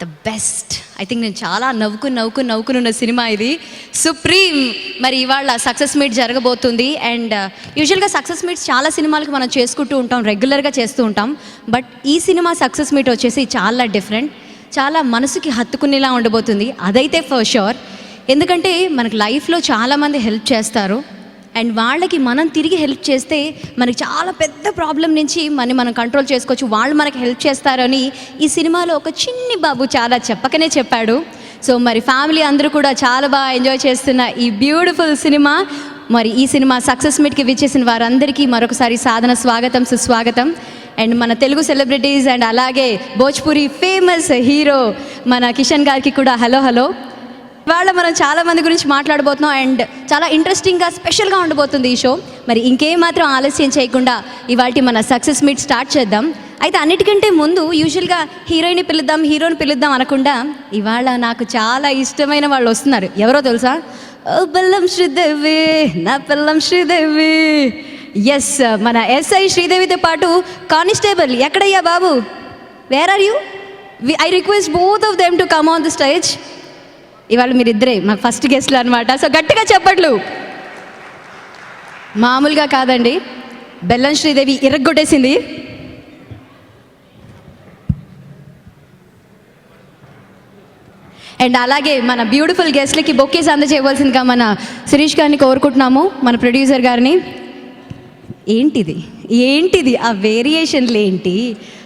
The best. I think నేను చాలా నవ్వుకున్న cinema ఇది, సుప్రీం. మరి ఇవాళ సక్సెస్ మీట్ జరగబోతుంది. అండ్ యూజువల్గా సక్సెస్ మీట్స్ చాలా సినిమాలకు మనం చేసుకుంటూ ఉంటాం, రెగ్యులర్గా చేస్తూ ఉంటాం. బట్ ఈ సినిమా సక్సెస్ మీట్ వచ్చేసి చాలా డిఫరెంట్, చాలా మనసుకి హత్తుకునేలా ఉండబోతుంది. అదైతే ఫర్ షూర్. ఎందుకంటే మనకు లైఫ్లో చాలామంది హెల్ప్ చేస్తారు, అండ్ వాళ్ళకి మనం తిరిగి హెల్ప్ చేస్తే మనకి చాలా పెద్ద ప్రాబ్లం నుంచి మనం కంట్రోల్ చేసుకోవచ్చు. వాళ్ళు మనకి హెల్ప్ చేస్తారని ఈ సినిమాలో ఒక చిన్ని బాబు చాలా చెప్పకనే చెప్పాడు. సో మరి ఫ్యామిలీ అందరూ కూడా చాలా బాగా ఎంజాయ్ చేస్తున్న ఈ బ్యూటిఫుల్ సినిమా. మరి ఈ సినిమా సక్సెస్ మీట్కి విచ్చేసిన వారందరికీ మరొకసారి సాధన స్వాగతం, సుస్వాగతం. అండ్ మన తెలుగు సెలబ్రిటీస్ అండ్ అలాగే భోజ్పురి ఫేమస్ హీరో మన కిషన్ గారికి కూడా హలో. ఇవాళ మనం చాలా మంది గురించి మాట్లాడబోతున్నాం అండ్ చాలా ఇంట్రెస్టింగ్గా స్పెషల్గా ఉండబోతుంది ఈ షో. మరి ఇంకేం మాత్రం ఆలస్యం చేయకుండా ఇవాళ మన సక్సెస్ మీట్ స్టార్ట్ చేద్దాం. అయితే అన్నిటికంటే ముందు యూజువల్గా హీరోని పిలుద్దాం అనకుండా ఇవాళ నాకు చాలా ఇష్టమైన వాళ్ళు వస్తున్నారు. ఎవరో తెలుసా? బెల్లం శ్రీదేవి, నా పిల్లం శ్రీదేవి. ఎస్, మన ఎస్ఐ శ్రీదేవితో పాటు కానిస్టేబుల్ ఎక్కడయ్యా బాబు, where are you? I request both of them to come on the stage. ఇవాళ మీరిద్దరే మా ఫస్ట్ గెస్ట్లు అనమాట. సో గట్టిగా చెప్పట్లు. మామూలుగా కాదండి, బెల్లం శ్రీదేవి ఇరగ్గొట్టేసింది. అండ్ అలాగే మన బ్యూటిఫుల్ గెస్ట్లకి బొకేస్ అందజేయవలసిందిగా మన శిరీష్ గారిని కోరుకుంటున్నాము, మన ప్రొడ్యూసర్ గారిని. ఏంటిది ఆ వేరియేషన్లు ఏంటి,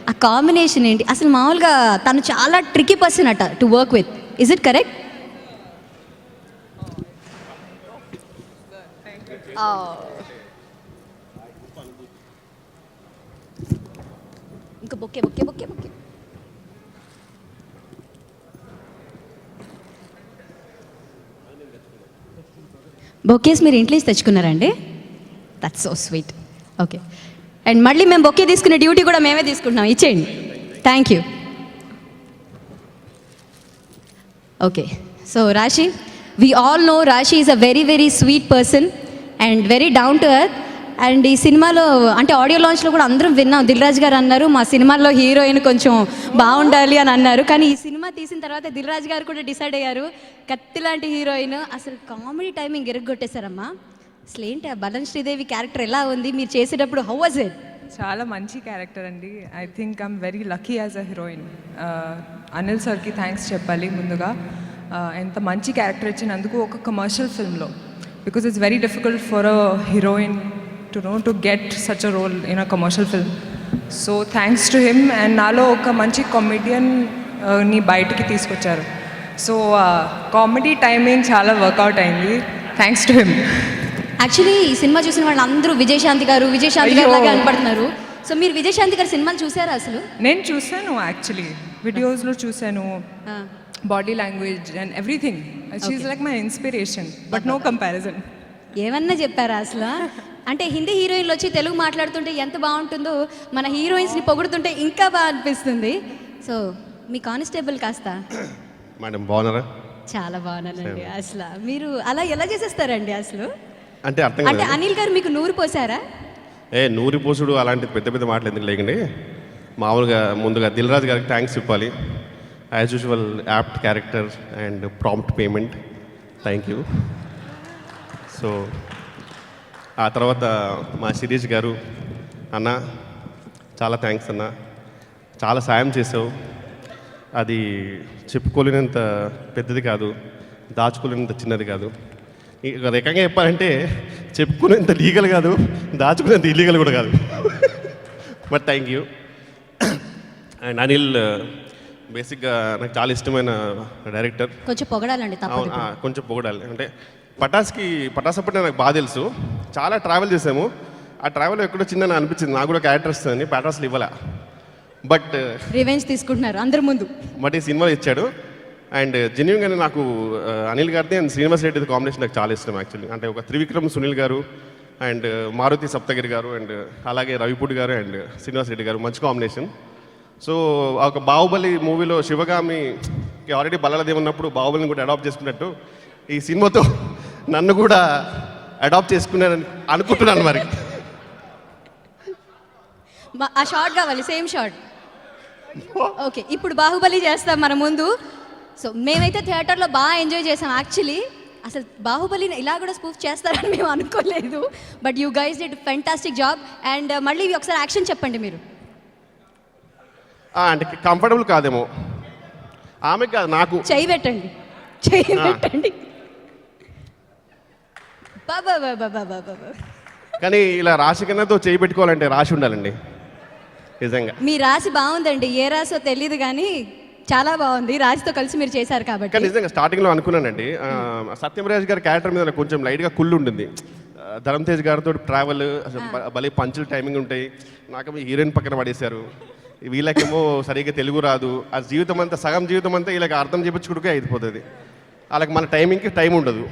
ఆ కాంబినేషన్ ఏంటి? అసలు మామూలుగా తను చాలా ట్రికీ పర్సన్ అట to work with. Is it correct? ఇంకా బొక్కే బొకేస్ మీరు ఇంట్లో తెచ్చుకున్నారండి? That's so sweet. Okay, and మళ్ళీ మేము బొకే తీసుకునే డ్యూటీ కూడా మేమే తీసుకుంటున్నాం, ఇచ్చేయండి. Thank you. Okay, so Raashi, we all know Rashi is a very sweet person and very down to earth. And ఈ సినిమాలో అంటే ఆడియో లాంచ్లో కూడా అందరం విన్నాం, దిల్ రాజు గారు అన్నారు మా సినిమాలో హీరోయిన్ కొంచెం బాగుండాలి అని అన్నారు. కానీ ఈ సినిమా తీసిన తర్వాత దిల్ రాజు గారు కూడా డిసైడ్ అయ్యారు, కత్తి లాంటి హీరోయిన్. అసలు కామెడీ టైమింగ్ ఎరగొట్టేశారమ్మా. అసలు ఏంటి ఆ బెల్లం శ్రీదేవి క్యారెక్టర్ ఎలా ఉంది మీరు చేసేటప్పుడు? How was it? చాలా మంచి క్యారెక్టర్ అండి. I think I'm very lucky as a heroine. Anil సార్కి థ్యాంక్స్ చెప్పాలి ముందుగా, ఎంత మంచి క్యారెక్టర్ ఇచ్చినందుకు ఒక కమర్షియల్ ఫిల్మ్లో. Because it's very difficult for a heroine to get such a role in a commercial film. So thanks to him. And నాలో ఒక మంచి కామెడియన్ని బయటికి తీసుకొచ్చారు. సో కామెడీ టైమింగ్ చాలా వర్కౌట్ అయింది, థ్యాంక్స్ టు హిమ్. యాక్చువల్లీ ఈ సినిమా చూసిన వాళ్ళు అందరూ విజయశాంతి గారు లాగా కనపడుతున్నారు. సో మీరు విజయశాంతి గారి సినిమాలు చూసారా? అసలు నేను చూశాను, యాక్చువల్లీ వీడియోస్లో చూశాను, body language and everything. She is like my inspiration, but no comparison. ఏమన్నా చెప్పారా అసలు? అంటే హిందీ హీరోయిన్లు వచ్చి తెలుగు మాట్లాడుతుంటే ఎంత బాగుంటుందో, మన హీరోయిన్స్ని పొగుడుతుంటే ఇంకా బాగా అనిపిస్తుంది. సో మీ కానిస్టేబుల్ కాస్త మేడం బాగున్నారా? చాలా బాగున్నానండి. అసలు మీరు అలా ఎలా చేసేస్తారండి అసలు? అంటే అనిల్ గారు మీకు నూరు పోసారా? నూరి పోసుడు అలాంటి పెద్ద మాటలు ఎందుకు లేకండి. మామూలుగా ముందుగా దిల్ రాజు గారికి థ్యాంక్స్ చెప్పాలి. As usual apt character and prompt payment, thank you. So ఆ తర్వాత మా శిరీష్ గారు, అన్న చాలా థ్యాంక్స్ అన్న, చాలా సాయం చేసావు. అది చెప్పుకోలేనంత పెద్దది కాదు, దాచుకోలేనంత చిన్నది కాదు. ఒక రకంగా చెప్పాలంటే చెప్పుకునేంత లీగల్ కాదు, దాచుకునేంత ఇల్లీగల్ కూడా కాదు. But thank you. And Anil బేసిక్గా నాకు చాలా ఇష్టమైన డైరెక్టర్. కొంచెం పొగడాలండి, కొంచెం పొగడాలి. అంటే పటాస్ అప్పుడు నాకు బాగా తెలుసు, చాలా ట్రావెల్ చేసాము. ఆ ట్రావెల్ ఎక్కడో చిన్న అనిపించింది నాకు కూడా క్యారెక్టర్ వస్తుందని, పటాస్లు ఇవ్వాల. బట్ రివెంజ్ తీసుకుంటున్నారు అందరి ముందు. బట్ ఈ సినిమాలో ఇచ్చాడు. అండ్ జెన్యున్గానే నాకు అనిల్ గారిది అండ్ శ్రీనివాస్ రెడ్డి కాంబినేషన్ నాకు చాలా ఇష్టం యాక్చువల్లీ. అంటే ఒక త్రివిక్రమ్ సునీల్ గారు అండ్ మారుతి సప్తగిరి గారు అండ్ అలాగే రవిపూడి గారు అండ్ శ్రీనివాస్ రెడ్డి గారు మంచి కాంబినేషన్. సో ఒక బాహుబలి మూవీలో శివగామికి ఆల్రెడీ బల్లలదేవి ఉన్నప్పుడు బాహుబలిని కూడా అడాప్ట్ చేసుకున్నట్టు ఈ సినిమాతో నన్ను కూడా అడాప్ట్ చేసుకున్నానని అనుకుంటున్నాను. మరి ఆ షార్ట్ కావాలి, సేమ్ షార్ట్. ఓకే, ఇప్పుడు బాహుబలి చేస్తాం మన ముందు. సో మేమైతే థియేటర్లో బాగా ఎంజాయ్ చేసాం యాక్చువల్లీ. అసలు బాహుబలిని ఇలా కూడా స్పూఫ్ చేస్తారని మేము అనుకోలేదు. But you guys did fantastic job. And మళ్ళీ ఒకసారి యాక్షన్ చెప్పండి మీరు. అంటే కంఫర్టబుల్ కాదేమో ఆమెకి కాదు నాకు. చెయ్యి పెట్టండి, చెయ్యి పెట్టండి. బాబా బాబా బాబా బాబా. కానీ ఇలా రాశి కన్నాతో చేయి పెట్టుకోవాలంటే రాశి ఉండాలండి నిజంగా. మీ రాశి బాగుందండి, ఏ రాశో తెలియదు కానీ చాలా బాగుంది. రాశితో కలిసి మీరు చేశారు కాబట్టి. కానీ నిజంగా స్టార్టింగ్లో అనుకున్నానండి సత్యమరాజ్ గారి క్యారెక్టర్ మీద నాకు కొంచెం లైట్గా కుళ్ళు ఉంటుంది. ధరమ్ తేజ్ గారితో ట్రావెల్ భలే పంచులు టైమింగ్ ఉంటాయి. నాకు హీరోయిన్ పక్కన పడేశారు. వీళ్ళకేమో సరిగ్గా తెలుగు రాదు. ఆ జీవితం అంతా సగం జీవితం అంతా వీళ్ళకి అర్థం చేపించుకుంటే అయిపోతుంది. వాళ్ళకి మన టైమింగ్కి టైం ఉండదు.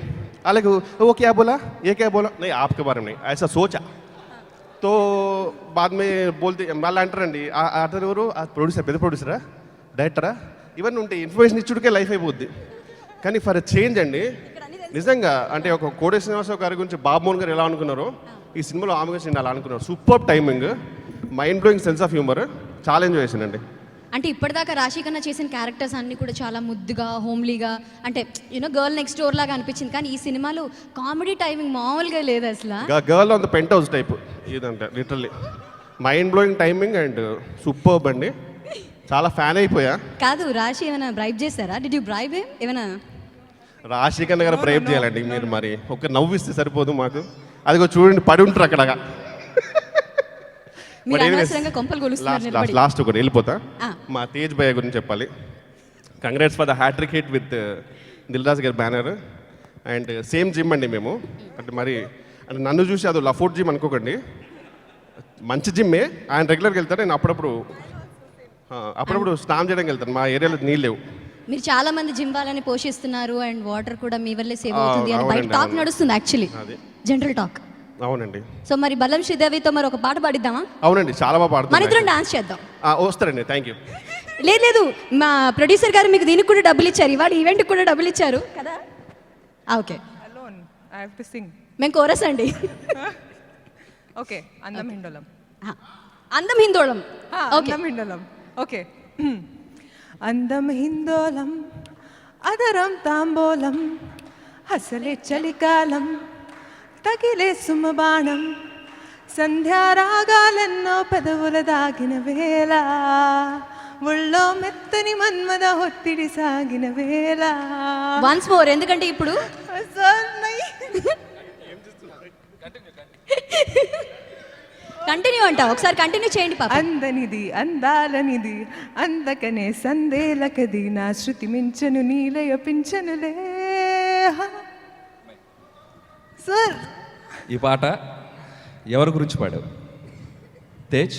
వాళ్ళకు ఓ క్యా బోలా ఏ క్యా బోలా नहीं आपके बारे में ऐसा सोचा तो बाद में बोलते వాళ్ళు అంటారండి అతను ఎవరు ప్రొడ్యూసర్, పెద్ద ప్రొడ్యూసరా, డైరెక్టరా, ఇవన్నీ ఉంటాయి. ఇన్ఫర్మేషన్ ఇచ్చుడికే లైఫ్ అయిపోద్ది. కానీ ఫర్ చేంజ్ అండి నిజంగా అంటే ఒక కోడే శ్రీనివాసరావు గారి గురించి బాబుమోహన్ గారు ఎలా అనుకున్నారో ఈ సినిమాలో ఆమె గురించి నేను అలా అనుకున్నాను. Super timing, mind blowing sense of humour, చాలా ఎంజాయ్ చేశానండి. అంటే ఇప్పటిదాకా రాశి కన్నా చేసిన క్యారెక్టర్స్ అన్నీ కూడా చాలా ముద్దుగా, హోమ్లీగా, అంటే యూనో గర్ల్ నెక్స్ట్ డోర్ లాగా అనిపించింది. కానీ ఈ సినిమాలో కామెడీ టైమింగ్ మామూలుగా లేదు అసలు. Girl on the penthouse type ఇదంటే literally mind blowing timing and superb అండి. చాలా ఫ్యాన్ అయిపోయా. కాదు, రాశి ఏమైనా బ్రైబ్ చేశారా? డిడ్ యూ బ్రైబ్ హిమ్ ఏమైనా? రాశి కన్నా గారు బ్రైబ్ చేయాలండి మీరు. మరి ఒక నవ్విస్తే సరిపోదు మాకు. అదిగో చూడండి పడి ఉంటారు అక్కడ. మీరు అనవసరంగా కొంపలు కొలుస్తున్నారు. లాస్ట్ ఒకటి వెళ్ళిపోతా. మా తేజ్ భయ్య గురించి చెప్పాలి. Congrats for the hattrick hit with Dilraj గారి బ్యానర్. అండ్ సేమ్ జిమ్ అండి మేము. అంటే మరి అంటే నన్ను చూసి అది లఫోర్ట్ జిమ్ అనుకోకండి, మంచి జిమ్మే. ఆయన రెగ్యులర్గా వెళ్తారు, నేను అప్పుడప్పుడు స్నానం చేయడానికి వెళ్తాను. మా ఏరియాలో నీళ్ళు లేవు. మీరు చాలా మంది జిమ్ వాళ్ళని పోషిస్తున్నారు అండ్ వాటర్ కూడా మీ వల్లే సేవ్ అవుతుంది అని బయట టాక్ నడుస్తుంది యాక్చువల్లీ, జనరల్ టాక్. అవునండి. సో మరి బల్లం శ్రీదేవితో మరి ఒక పాట పాడిద్దామా? అవునండి, చాలా బాగా పాడుతుంది. మన ఇద్దరం డాన్స్ చేద్దాం. వస్తారండి, థ్యాంక్ యూ. లేదు, మా ప్రొడ్యూసర్ గారు మీకు దీనికి కూడా డబ్బులు ఇచ్చారు, ఇవాళ ఈవెంట్కి కూడా డబ్బులు ఇచ్చారు కదా. Okay, Alone, I have to sing. మేము కోరస్ అండి. Okay, అందం హిందోళం. అందం హిందోళం. అందం హిందోళం. ఓకే. అందం హిందోళం, అదరం తాంబోలం, అసలే చలికాలం, తగిలే సుమబాణం, సంధ్యారాగాలెన్నో పెదవుల దాగిన వేళ, ఒళ్ళో మెత్తని మన్మద ఒత్తిడి సాగిన వేళ. వన్స్ మోర్, ఎందుకంటే ఇప్పుడు కంటిన్యూ అంట, ఒకసారి కంటిన్యూ చేయండి పాప. అందనిది అందాలనిది, అందకనే సందేలకది, నా శృతి మించను నీలయ పింఛనులే. సార్, ఈ పాట ఎవరి గురించి పాడావు? తేజ్,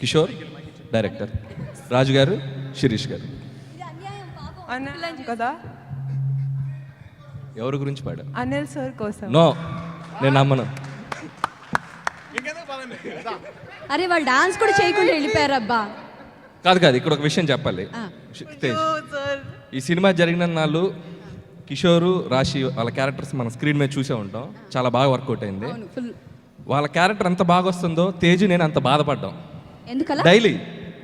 కిషోర్ డైరెక్టర్, రాజు గారు, శిరీష్ గారు కదా. ఎవరి గురించి పాడావు? అనిల్ సార్ కోసం. నో, నేను నమ్మను. అరే వాళ్ళు డాన్స్ కూడా చేయకుండా వెళ్ళిపోయారు అబ్బా. కాదు కాదు, ఇక్కడ ఒక విషయం చెప్పాలి. తేజ్, ఈ సినిమా జరిగిన నాళ్ళు కిషోరు, రాశి వాళ్ళ క్యారెక్టర్స్ మన స్క్రీన్ మీద చూసే ఉంటాం. చాలా బాగా వర్కౌట్ అయింది. వాళ్ళ క్యారెక్టర్ ఎంత బాగా వస్తుందో తేజు నేను అంత బాధపడ్డాం ఎందుకలా? డైలీ.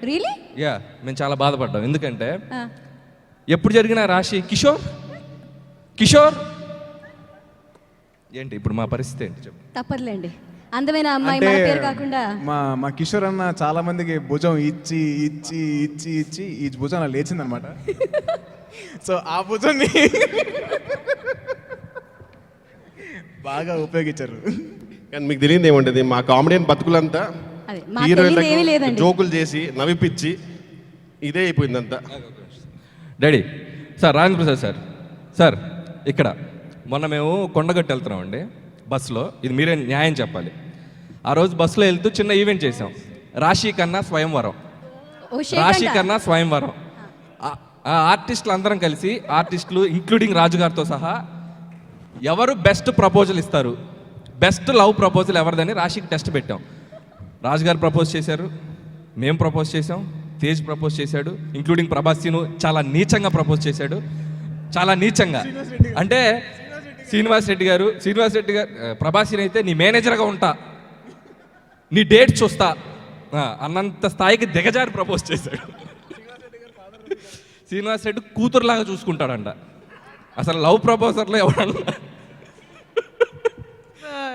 రియలీ? యా, మేము చాలా బాధపడ్డాం. ఎందుకంటే ఎప్పుడు జరిగిన రాశి కిషోర్ కిషోర్ ఏంటి ఇప్పుడు మా పరిస్థితి ఏంటి చెప్పు. తప్పర్లేండి, అందమైన అమ్మాయి మన పేరు కాకుండా. మా కిషోర్ అన్న చాలా మందికి భుజం ఇచ్చి ఇచ్చి ఇచ్చి ఇచ్చి ఈ భుజం అలా లేచిందనమాట. సో ఆ భుజాన్ని బాగా ఉపయోగించారు. కానీ మీకు తెలియదు ఏముంటుంది, మా కామెడియన్ బతుకులంతా అదే, మాకు తెలియదు ఏమీ లేదండి. జోకులు చేసి నవ్విపిచ్చి ఇదే అయిపోయిందంతా. Daddy sir, Rajendra Prasad sir, sir ఇక్కడ మొన్న మేము కొండగట్టు వెళ్తున్నామండి బస్సులో. ఇది మీరే న్యాయం చెప్పాలి. ఆ రోజు బస్సులో వెళ్తూ చిన్న ఈవెంట్ చేసాం, రాశి కన్నా స్వయంవరం. ఓ షేక్ రాశి అంట. కన్నా స్వయంవరం. ఆ ఆర్టిస్టులు అందరం కలిసి, ఆర్టిస్టులు ఇంక్లూడింగ్ రాజుగారితో సహా, ఎవరు బెస్ట్ ప్రపోజల్ ఇస్తారు, బెస్ట్ లవ్ ప్రపోజల్ ఎవరిదని రాశికి టెస్ట్ పెట్టాం. రాజుగారు ప్రపోజ్ చేశారు, మేము ప్రపోజ్ చేసాం, తేజ్ ప్రపోజ్ చేశాడు, ఇంక్లూడింగ్ ప్రభాసీను చాలా నీచంగా ప్రపోజ్ చేశాడు. చాలా నీచంగా అంటే శ్రీనివాస్ రెడ్డి గారు ప్రభాసీని అయితే నీ మేనేజర్గా ఉంటా, నీ డేట్ చూస్తా అన్నంత స్థాయికి దిగజారి ప్రపోజ్ చేశాడు. శ్రీనివాస్ రెడ్డి కూతురులాగా చూసుకుంటాడంట. అసలు లవ్ ప్రపోజర్లో ఎవడన్నా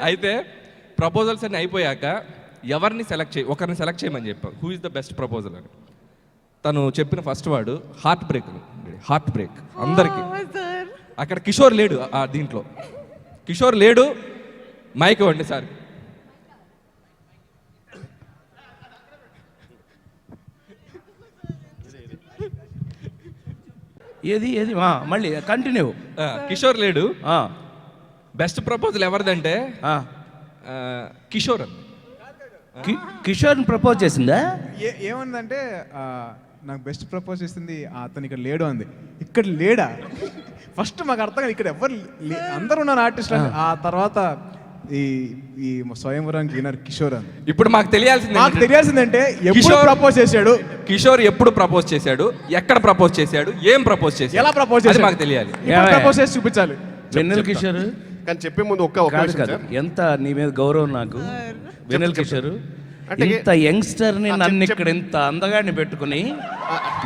అయితే ప్రపోజల్స్ అన్నీ అయిపోయాక ఒకరిని సెలెక్ట్ చేయమని చెప్పాం. Who is the best proposal అని. తను చెప్పిన ఫస్ట్ వాడు హార్ట్ బ్రేక్ అందరికీ. అక్కడ కిషోర్ లేడు, దీంట్లో కిషోర్ లేడు. మైక్ ఇవ్వండి సార్. ఏది మళ్ళీ కంటిన్యూ. కిషోర్ లేడు. బెస్ట్ ప్రపోజల్ ఎవరిదంటే కిషోర్ అని. కిషోర్ని ప్రపోజ్ చేసిందా? ఏమందంటే నాకు బెస్ట్ ప్రపోజ్ చేసింది అతను ఇక్కడ లేడు అంది. ఇక్కడ లేడా? ఫస్ట్ మాకు అర్థం కాదు, ఇక్కడ ఎవరు అందరూ ఉన్నారు ఆర్టిస్టులు. ఆ తర్వాత ఈ స్వయంవరానికి వినర్ కిషోర్ అని. ఇప్పుడు మాకు తెలియాల్సిందంటే ఎప్పుడు ప్రపోజ్ చేశాడు, కిషోర్ ఎప్పుడు ప్రపోజ్ చేశాడు, ఎక్కడ ప్రపోజ్ చేశాడు, ఏం ప్రపోజ్ చేశాడు, ఎలా ప్రపోజ్ చేశాడు మాకు తెలియాలి. ప్రపోజ్ చేసి చూపించాలి. వెన్నెల కిషోర్ కానీ చెప్పే ముందు ఒక్క కాదు కాదు, ఎంత నీ మీద గౌరవం నాకు. వెన్నెల కిషోర్ ఇంత యంగ్స్టర్ని నన్ను ఇక్కడ ఇంత అందగాడిని పెట్టుకుని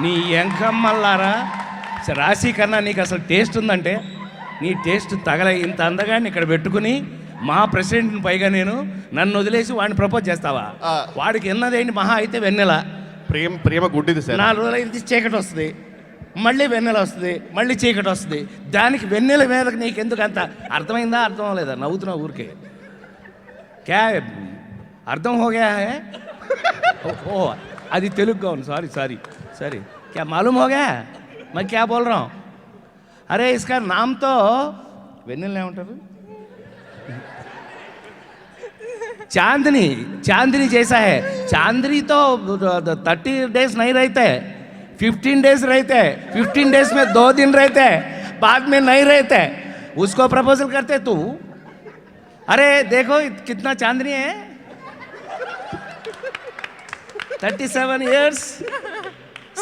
నీ ఎంకమ్మల్లారా రాశి కన్నా నీకు అసలు టేస్ట్ ఉందంటే నీ టేస్ట్ తగల ఇంత అందగాడిని ఇక్కడ పెట్టుకుని మా ప్రెసిడెంట్ని పైగా నన్ను వదిలేసి వాడిని ప్రపోజ్ చేస్తావా? వాడికి ఎన్నదేంటి మహా అయితే వెన్నెల. ప్రేమ గుడ్డిది సార్. 4 రోజులు అయితే చీకటి వస్తుంది, మళ్ళీ వెన్నెల వస్తుంది, మళ్ళీ చీకటి వస్తుంది. దానికి వెన్నెల మీద నీకెందుకు అంత? అర్థమైందా? అర్థం అవ్వలేదా? నవ్వుతున్నావు ఊరికే. క్యా అర్థం హోగా హే? ఓ అది తెలుగు అవును. సారీ క్యా మాలూమ్ హోగా मैं क्या बोल रहा हूँ? अरे इसका नाम तो వెన్నెల ఏమంటారు? चांदनी जैसा है. चांदनी तो 30 डेज नहीं रहते, 15 डेज रहते, 15 डेज में 2 दिन रहते, बाद में नहीं रहते. उसको प्रपोजल करते तू. अरे देखो कितना चांदनी है, 37 years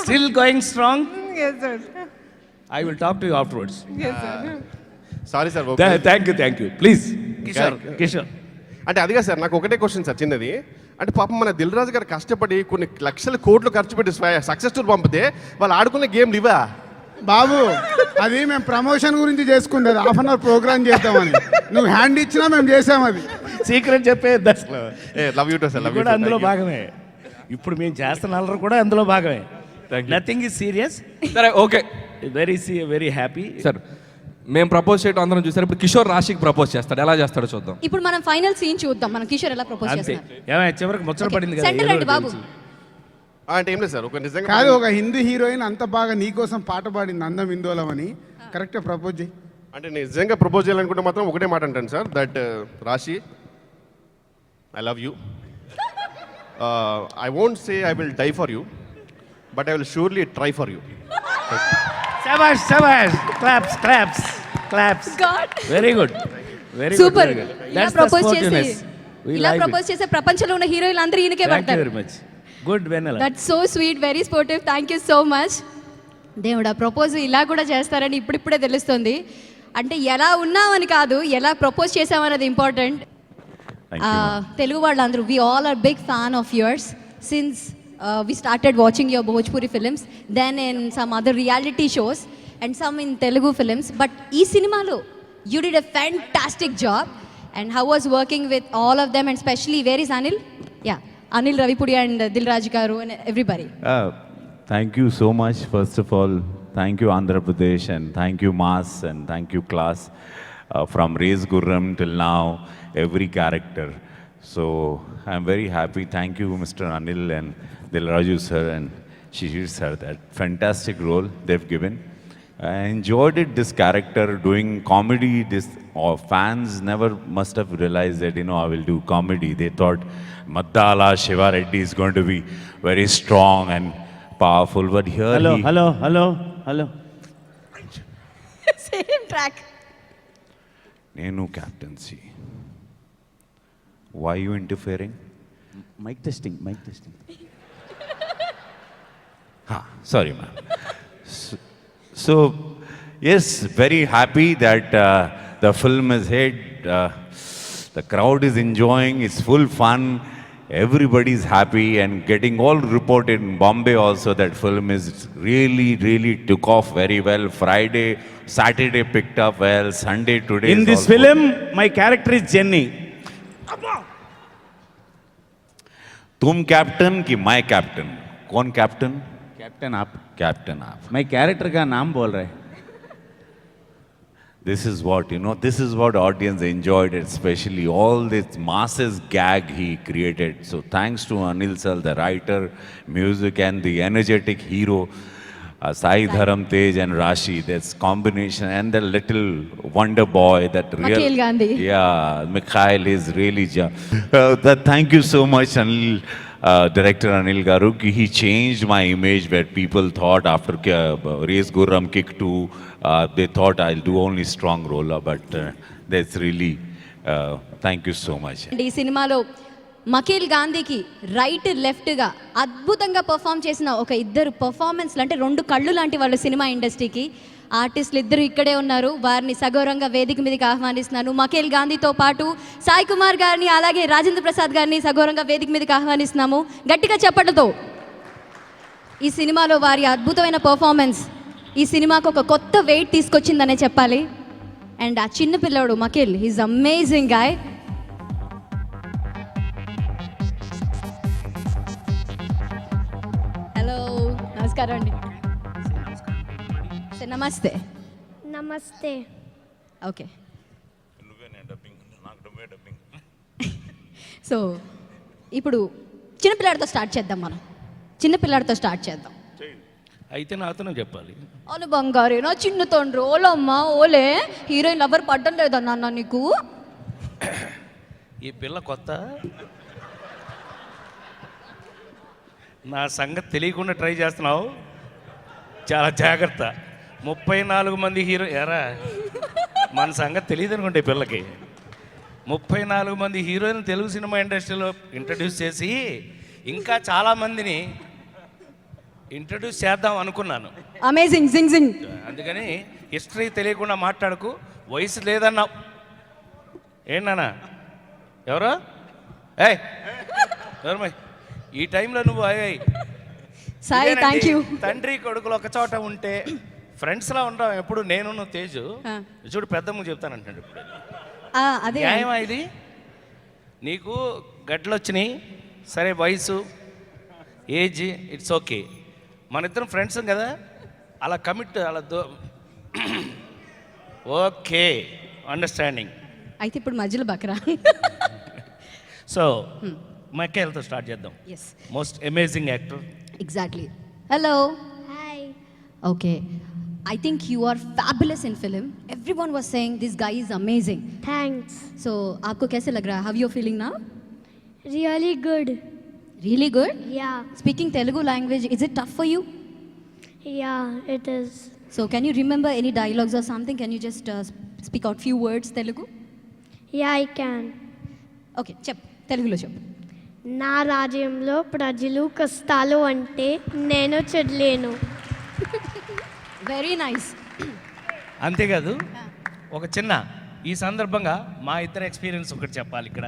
still going strong. Yes, sir. I will talk to you afterwards. Yes, sir. Sorry sir. Thank you. Please. Kishore. అంటే అదిగా సార్, నాకు ఒకటే క్వశ్చన్ సార్ చిన్నది. అంటే పాపం మన దిల్ రాజు గారు కష్టపడి కొన్ని లక్షల కోట్లు ఖర్చు పెట్టి సక్సెస్ టూర్ పంపితే వాళ్ళు ఆడుకునే గేమ్ ఇవా బాబు? అది మేము ప్రమోషన్ గురించి చేసుకుంది, 1/2 hour ప్రోగ్రామ్ చేద్దామని. నువ్వు హ్యాండ్ ఇచ్చినా మేము చేసాం. అది సీక్రెట్ చెప్పే love you to sir. Love you కూడా అందులో భాగమే. ఇప్పుడు మేము చేస్తున్న అల్లరి కూడా అందులో భాగమే. Nothing is serious. సరే ఓకే, వెరీ హ్యాపీ సార్. మేము ప్రపోజ్ చేయడం అందరం చూసారు. ఇప్పుడు కిషోర్ రాశికి ప్రపోజ్ చేస్తాడు. ఎలా చేస్తాడో చూద్దాం. ఇప్పుడు మనం ఫైనల్ సీన్ చూద్దాం. మనం కిషోర్ ఎలా ప్రపోజ్ అంతే. చేస్తారు. ఏమైనా చివరికి ముచ్చట పడింది కదా. సెంటర్ రండి బాబు. అంటే ఏం లేదు సార్, ఒక నిజంగా కాదు, ఒక హిందీ హీరోయిన్ అంత బాగా నీకోసం పాట పాడింది అందం ఇందోలం అని. కరెక్ట్గా ప్రపోజ్ చేయి. అంటే నిజంగా ప్రపోజ్ చేయాలనుకుంటే మాత్రం ఒకటే మాట అంటాను sir, that Raashi I love you. I won't say I will die for you, but I will surely try for you. శబాష్. Claps. God. Very good. Super. ఇలా ప్రపోజ్ చేసే ప్రపంచంలో ఉన్న హీరోయిన్లు అందరూ ఈయనకే పడతారు. Very much good Vennela. That's so sweet, very sportive. Thank you so much. దేవుడా, ప్రపోజ్ ఇలా కూడా చేస్తారని ఇప్పుడిప్పుడే తెలుస్తుంది. అంటే ఎలా ఉన్నామని కాదు, ఎలా ప్రపోజ్ చేసామన్నది ఇంపార్టెంట్. తెలుగు వాళ్ళందరూ we all are big fan of yours since we started watching your Bhojpuri films, then in some other reality shows and some in Telugu films. But ee cinemalo you did a fantastic job. And how was working with all of them, and especially where is Anil? Yeah, Anil Ravipudi and Dilraj garu and everybody. Thank you so much. First of all, thank you Andhra Pradesh, and thank you Mass, and thank you Class. From Raise Gurram till now, every character. So I'm very happy. Thank you Mr. Anil and Dilraju sir and Shishir sir, that fantastic role they've given. I enjoyed it, this character doing comedy. This fans never must have realized that, I will do comedy. They thought Maddala Shiva Reddy is going to be very strong and powerful, but here hello. Same track. Nenu captaincy. Why are you interfering? Mic testing. Sorry, ma'am. So, yes, very happy that the film is hit. The crowd is enjoying. It's full fun. everybody's happy and getting all reported in Bombay also that film is really took off very well. Friday, Saturday picked up well, Sunday today In is this also- film, my character is Jenny. तुम captain कि मैं captain? कौन captain? Captain आप. Captain आप. मैं character का नाम बोल रहे हैं. This is what, you know, this is what audience enjoyed, especially all this masses gag he created. So thanks to Anil Sir, the writer, music and the energetic hero, Sai Dharam Tej and Rashi, this combination and the little wonder boy, that real... Mikhail Gandhi. Yeah, Mikhail is really... thank you so much, Anil, director Anil Garu. He changed my image where people thought after Race Gurram Kick 2, they thought I'll do only strong role, but that's really... thank you so much. ఈ సినిమాలో మకీల్ గాంధీకి right లెఫ్ట్గా అద్భుతంగా perform చేసిన ఒక ఇద్దరు పర్ఫార్మెన్స్లు, అంటే రెండు కళ్ళు లాంటి వాళ్ళు సినిమా ఇండస్ట్రీకి. ఆర్టిస్టులు ఇద్దరు ఇక్కడే ఉన్నారు, వారిని సగౌరవంగా వేదిక మీదకి ఆహ్వానిస్తున్నాను. మకీల్ గాంధీతో పాటు సాయి కుమార్ గారిని, అలాగే రాజేంద్ర ప్రసాద్ గారిని సగౌరవంగా వేదిక మీదకి ఆహ్వానిస్తున్నాము. గట్టిగా చప్పట్లతో. ఈ సినిమాలో వారి అద్భుతమైన పర్ఫార్మెన్స్ ఈ సినిమాకు ఒక కొత్త వెయిట్ తీసుకొచ్చిందనే చెప్పాలి. అండ్ ఆ చిన్న పిల్లోడు మకీల్, హీస్ అమేజింగ్ గాయ్. హలో, నమస్కారం అండి. సార్ నమస్తే. నమస్తే. ఓకే. సో ఇప్పుడు చిన్నపిల్లాడితో స్టార్ట్ చేద్దాం. మనం చిన్నపిల్లాడితో స్టార్ట్ చేద్దాం. అయితే నాతోనే చెప్పాలి. అవును బంగారు, నా చిన్న తండ్రి. ఓలమ్మా ఓలే, హీరోయిన్ ఎవరు పడ్డం లేదన్నా నీకు? ఈ పిల్ల కొత్త, నా సంగతి తెలియకుండా ట్రై చేస్తున్నావు, చాలా జాగ్రత్త. 34 మంది హీరో ఎరా, మన సంగతి తెలియదు అనుకుంటే ఈ పిల్లకి. 34 మంది హీరోయిన్ తెలుగు సినిమా ఇండస్ట్రీలో ఇంట్రడ్యూస్ చేసి ఇంకా చాలామందిని ఇంట్రడ్యూస్ చేద్దాం అనుకున్నాను. అమేజింగ్, జింగ్ జింగ్. అందుకని హిస్టరీ తెలియకుండా మాట్లాడకు, వయసు లేదన్నావు. ఏంటన్నా ఎవరో ఏయ్ ఎవరు ఈ టైంలో నువ్వు సాయి, థ్యాంక్ యూ. తండ్రి కొడుకులు ఒక చోట ఉంటే ఫ్రెండ్స్లా ఉంటాం ఎప్పుడు. నేను నువ్వు తేజు చూడు, పెద్దమ్మ చెప్తానంటాడు ఇప్పుడు. అదే న్యాయమా ఇది? నీకు గడ్డలు వచ్చినాయి, సరే వయసు ఏజ్ ఇట్స్ ఓకే, మన ఇద్దరం ఫ్రెండ్స్ కదా, అలా కమిట్ అలా ఓకే, అండర్స్టాండింగ్. అయితే ఇప్పుడు మధ్యలో బకరా. సో మక్కేలతో స్టార్ట్ చేద్దాం. Yes, most amazing actor. Exactly. Hello. Hi. Okay, I think you are fabulous in film. Everyone was saying this guy is amazing. Thanks. So, आपको कैसे लग रहा है? How you are feeling now? Really good. Really good? Yeah. Speaking Telugu language, is it tough for you? Yeah it is. So, can you remember any dialogues or something? Can you just speak out few words Telugu? Yeah I can. Okay, Telugulo chep. నా రాజ్యంలో ప్రజలు కష్టాలు అంటే నేను చెడలేను. Very nice. అంతేకాదు, ఒక చిన్న ఈ సందర్భంగా మా ఇద్దరు ఎక్స్పీరియన్స్ ఒకటి చెప్పాలి ఇక్కడ.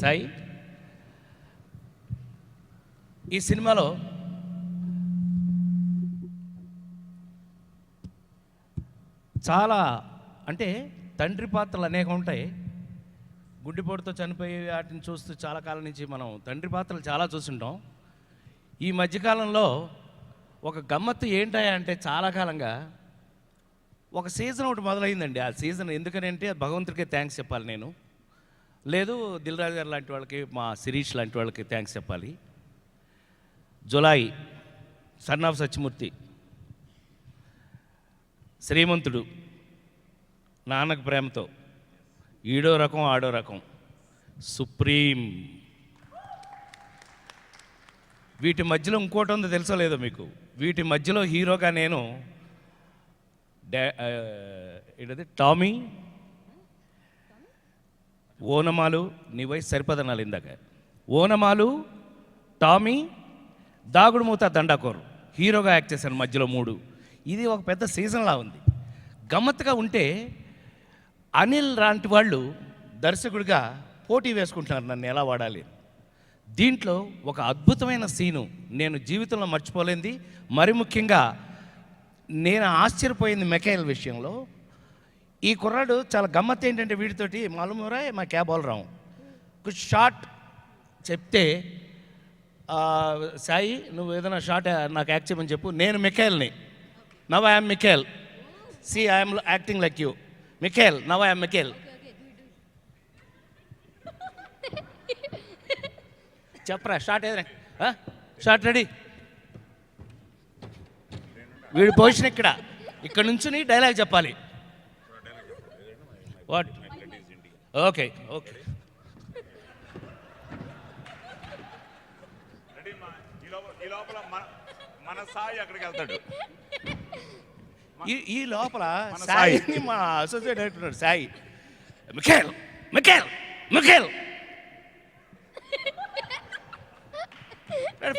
సాయి, ఈ సినిమాలో చాలా అంటే తండ్రి పాత్రలు అనేక ఉంటాయి. గుడ్డిపోటుతో చనిపోయి వాటిని చూస్తూ చాలా కాలం నుంచి మనం తండ్రి పాత్రలు చాలా చూస్తుంటాం. ఈ మధ్యకాలంలో ఒక గమ్మత్తు ఏంటా అంటే, చాలా కాలంగా ఒక సీజన్ ఒకటి మొదలైందండి. ఆ సీజన్ ఎందుకనంటే భగవంతుడికే థ్యాంక్స్ చెప్పాలి నేను, లేదు దిల్ రాజు గారు లాంటి వాళ్ళకి, మా శిరీష్ లాంటి వాళ్ళకి థ్యాంక్స్ చెప్పాలి. జులై, సన్ ఆఫ్ సత్యమూర్తి, శ్రీమంతుడు, నాన్నకు ప్రేమతో, ఈడో రకం ఆడో రకం, సుప్రీం. వీటి మధ్యలో ఇంకోటి ఉందో తెలుసో లేదో మీకు. వీటి మధ్యలో హీరోగా నేను ఏంటది టామీ, ఓనమాలు, నీ వయసు సరిపదనాలు ఇందాక, ఓనమాలు, టామీ, దాగుడు మూత, దండాకోరు హీరోగా యాక్ట్ చేశాను మధ్యలో 3. ఇది ఒక పెద్ద సీజన్లా ఉంది. గమ్మత్తుగా ఉంటే అనిల్ లాంటి వాళ్ళు దర్శకుడిగా పోటీ వేసుకుంటున్నారు నన్ను ఎలా వాడాలి. దీంట్లో ఒక అద్భుతమైన సీను నేను జీవితంలో మర్చిపోలేంది. మరి ముఖ్యంగా నేను ఆశ్చర్యపోయింది మెకైల్ విషయంలో. ఈ కుర్రాడు చాలా గమ్మత్ ఏంటంటే వీడితోటి మాలూమురా మా క్యాబ్ ఆల్ రావు షార్ట్ చెప్తే సాయి నువ్వు ఏదైనా షార్ట్ నాకు యాక్ట్ చేయమని చెప్పు, నేను మిఖేల్ని, now I'm Michael, see I'm acting like you Michael, now I'm Michael. చెప్పరా షార్ట్ ఏదైనా, షార్ట్ రెడీ. వీడి పొజిషన్ ఇక్కడ నుంచుని డైలాగ్ చెప్పాలి. వాట్ ఓకే ఓకే మన సాయి అక్కడికి వెళ్తాడు. ఈ లోపల సాయి మా associate director Sai Michael Michael Michael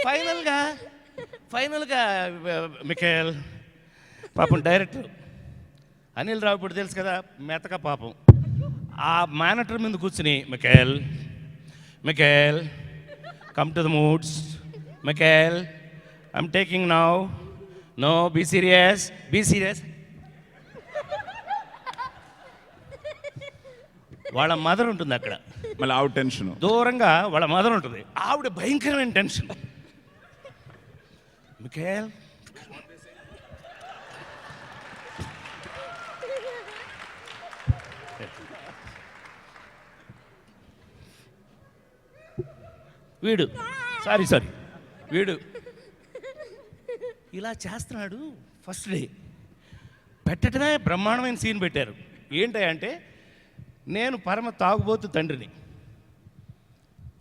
ఫైనల్గా మిఖేల్ పాపం డైరెక్టర్ అనిల్ రావిపూడి తెలుసు కదా, మెతక పాపం ఆ మానిటర్ మీద కూర్చుని Michael Michael come to the moods Michael I'm taking now, no be serious be serious. వాళ్ళ మదర్ ఉంటుంది అక్కడ, మళ్ళీ ఆవిడ టెన్షన్, దూరంగా వాళ్ళ మదర్ ఉంటుంది, ఆవిడ భయంకరమైన టెన్షన్. మిఖేల్ వీడు సారీ వీడు ఇలా చేస్తున్నాడు. ఫస్ట్ డే పెట్టడమే బ్రహ్మాండమైన సీన్ పెట్టారు. ఏంటంటే నేను పరమ తాగుబోతు తండ్రిని,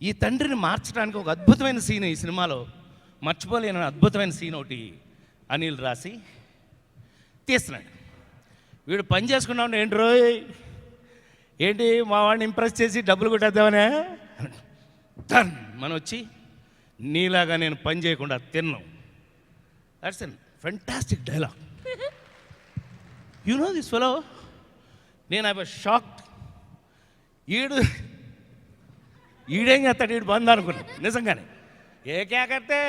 ఈ తండ్రిని మార్చడానికి ఒక అద్భుతమైన సీన్ ఈ సినిమాలో, మర్చిపోలేని అద్భుతమైన సీన్ ఒకటి అనిల్ రాసి తీస్తున్నాడు. వీడు పని చేసుకున్నా ఉంటే ఏంటి రోయ్ ఏంటి మా వాడిని ఇంప్రెస్ చేసి డబ్బులు కొట్టేద్దామనే టర్న్ మనం వచ్చి నీలాగా నేను పని చేయకుండా తిన్నాం. That's an fantastic dialogue. You know this fellow, నేను ఐ వాజ్ షాక్డ్. ఈడేం చేస్తాడు, ఈడు బంద్ అనుకున్నాను నిజంగానే. ఏ కేకంటే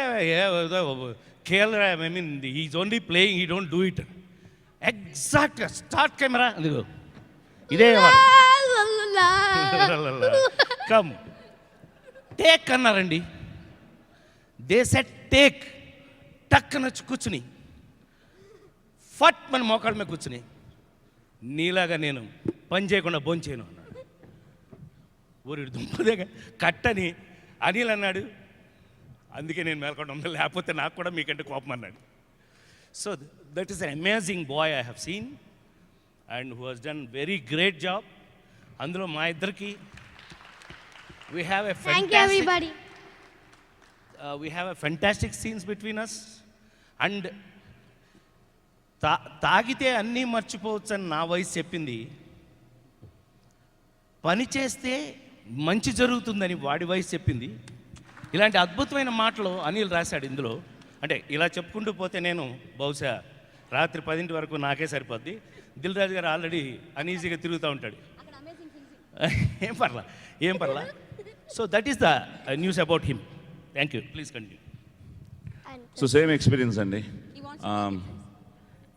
కేల్ I mean is only playing, ఈ డోంట్ డూ ఇట్. ఎగ్జాక్ట్గా స్టార్ట్ కెమెరా అదిగో ఇదే కమ్ టేక్ అన్నారండి. దే సెట్ టేక్, టక్కన కూర్చుని ఫట్ మన మోకాళ్ళ మీద కూర్చుని నీలాగా నేను పని చేయకుండా భోంచేయను అన్నాడు. ఊరి దుంపదేగా కట్టని అనిల్ అన్నాడు. అందుకే నేను మేల్కొండ ఉన్నా, లేకపోతే నాకు కూడా మీకంటే కోపం అన్నాడు. So that is an amazing boy I have seen and who has done very great job. అందులో మా ఇద్దరికి we have a Thank you, everybody. We have a fantastic scenes between us. And తాగితే అన్నీ మర్చిపోవచ్చు అని నా వయసు చెప్పింది, పని చేస్తే మంచి జరుగుతుందని వాడి వయసు చెప్పింది. ఇలాంటి అద్భుతమైన మాటలు అనిల్ రాశాడు ఇందులో. అంటే ఇలా చెప్పుకుంటూ పోతే నేను బహుశా రాత్రి 10 వరకు నాకే సరిపోద్ది. దిల్ రాజు గారు ఆల్రెడీ అనీజీగా తిరుగుతూ ఉంటాడు. ఏం పర్లా. So that is the news about him. Thank you, please continue. So same experience అండి.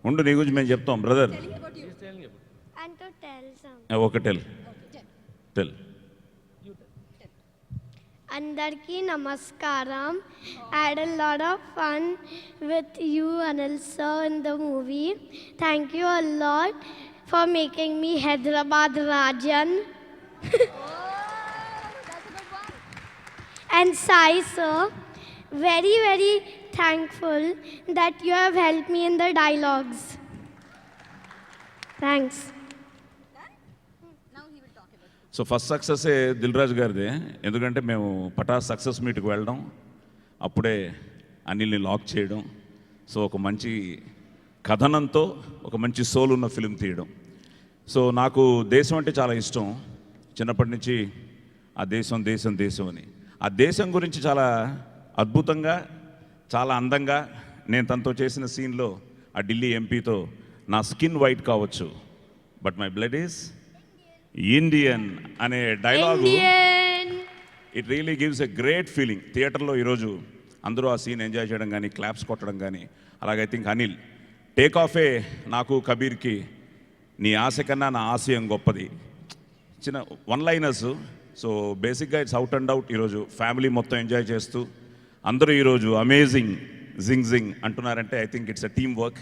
ఉండు నీ గురించి మేము చెప్తాం brother. And to tell something. ఒక tell. Andarki namaskaram. I had a lot of fun with you, Anil sir, in the movie. Thank you a lot for making me Hyderabad Rajan. And Sai sir, very, very thankful that you have helped me in the dialogues. Thanks. So first సక్సెస్సే దిల్ రాజు గారిదే. ఎందుకంటే మేము Pataas success మీట్కి వెళ్ళడం, అప్పుడే అనిల్ని lock చేయడం, so ఒక మంచి కథనంతో ఒక మంచి సోల్ ఉన్న ఫిలిం తీయడం. సో నాకు దేశం అంటే చాలా ఇష్టం. చిన్నప్పటి నుంచి ఆ దేశం దేశం దేశం అని, ఆ దేశం గురించి చాలా అద్భుతంగా చాలా అందంగా నేను తనతో చేసిన సీన్లో ఆ ఢిల్లీ ఎంపీతో నా స్కిన్ వైట్ కావచ్చు but my blood is Indian అనే dialogue Indian. It really gives a great feeling. థియేటర్లో ఈరోజు అందరూ ఆ సీన్ ఎంజాయ్ చేయడం కానీ, క్లాప్స్ కొట్టడం కానీ, అలాగే ఐ థింక్ అనిల్ టేక్ ఆఫే నాకు కబీర్కి నీ ఆశ కన్నా నా ఆశయం గొప్పది, చిన్న వన్ లైనర్స్. సో బేసిక్గా ఇట్స్ అవుట్ అండ్ అవుట్. ఈరోజు ఫ్యామిలీ మొత్తం ఎంజాయ్ చేస్తూ అందరూ ఈరోజు అమేజింగ్ జింగ్ జింగ్ అంటున్నారంటే I think it's a team work.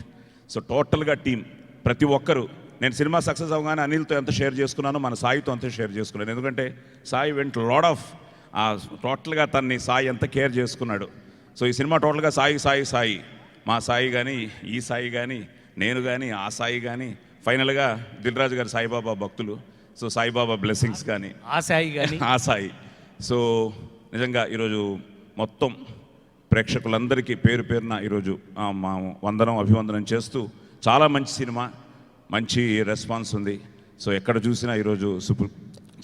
So టోటల్గా టీం ప్రతి ఒక్కరు, నేను సినిమా సక్సెస్ అవగానే అనిల్తో ఎంత షేర్ చేసుకున్నానో మన సాయితో అంత షేర్ చేసుకున్నాను. ఎందుకంటే సాయి వెంట లాడ్ ఆఫ్ టోటల్గా తన్ని సాయి ఎంత కేర్ చేసుకున్నాడు. సో ఈ సినిమా టోటల్గా సాయి సాయి సాయి, మా సాయి కానీ, ఈ సాయి కానీ, నేను కానీ, ఆ సాయి కానీ, ఫైనల్గా దిల్ రాజు గారు సాయిబాబా భక్తులు. సో సాయిబాబా బ్లెస్సింగ్స్ కానీ, ఆ సాయి కానీ, ఆ సాయి. సో నిజంగా ఈరోజు మొత్తం ప్రేక్షకులందరికీ పేరు పేరున ఈరోజు మా వందనం అభివందనం చేస్తూ, చాలా మంచి సినిమా, మంచి రెస్పాన్స్ ఉంది. సో ఎక్కడ చూసినా ఈరోజు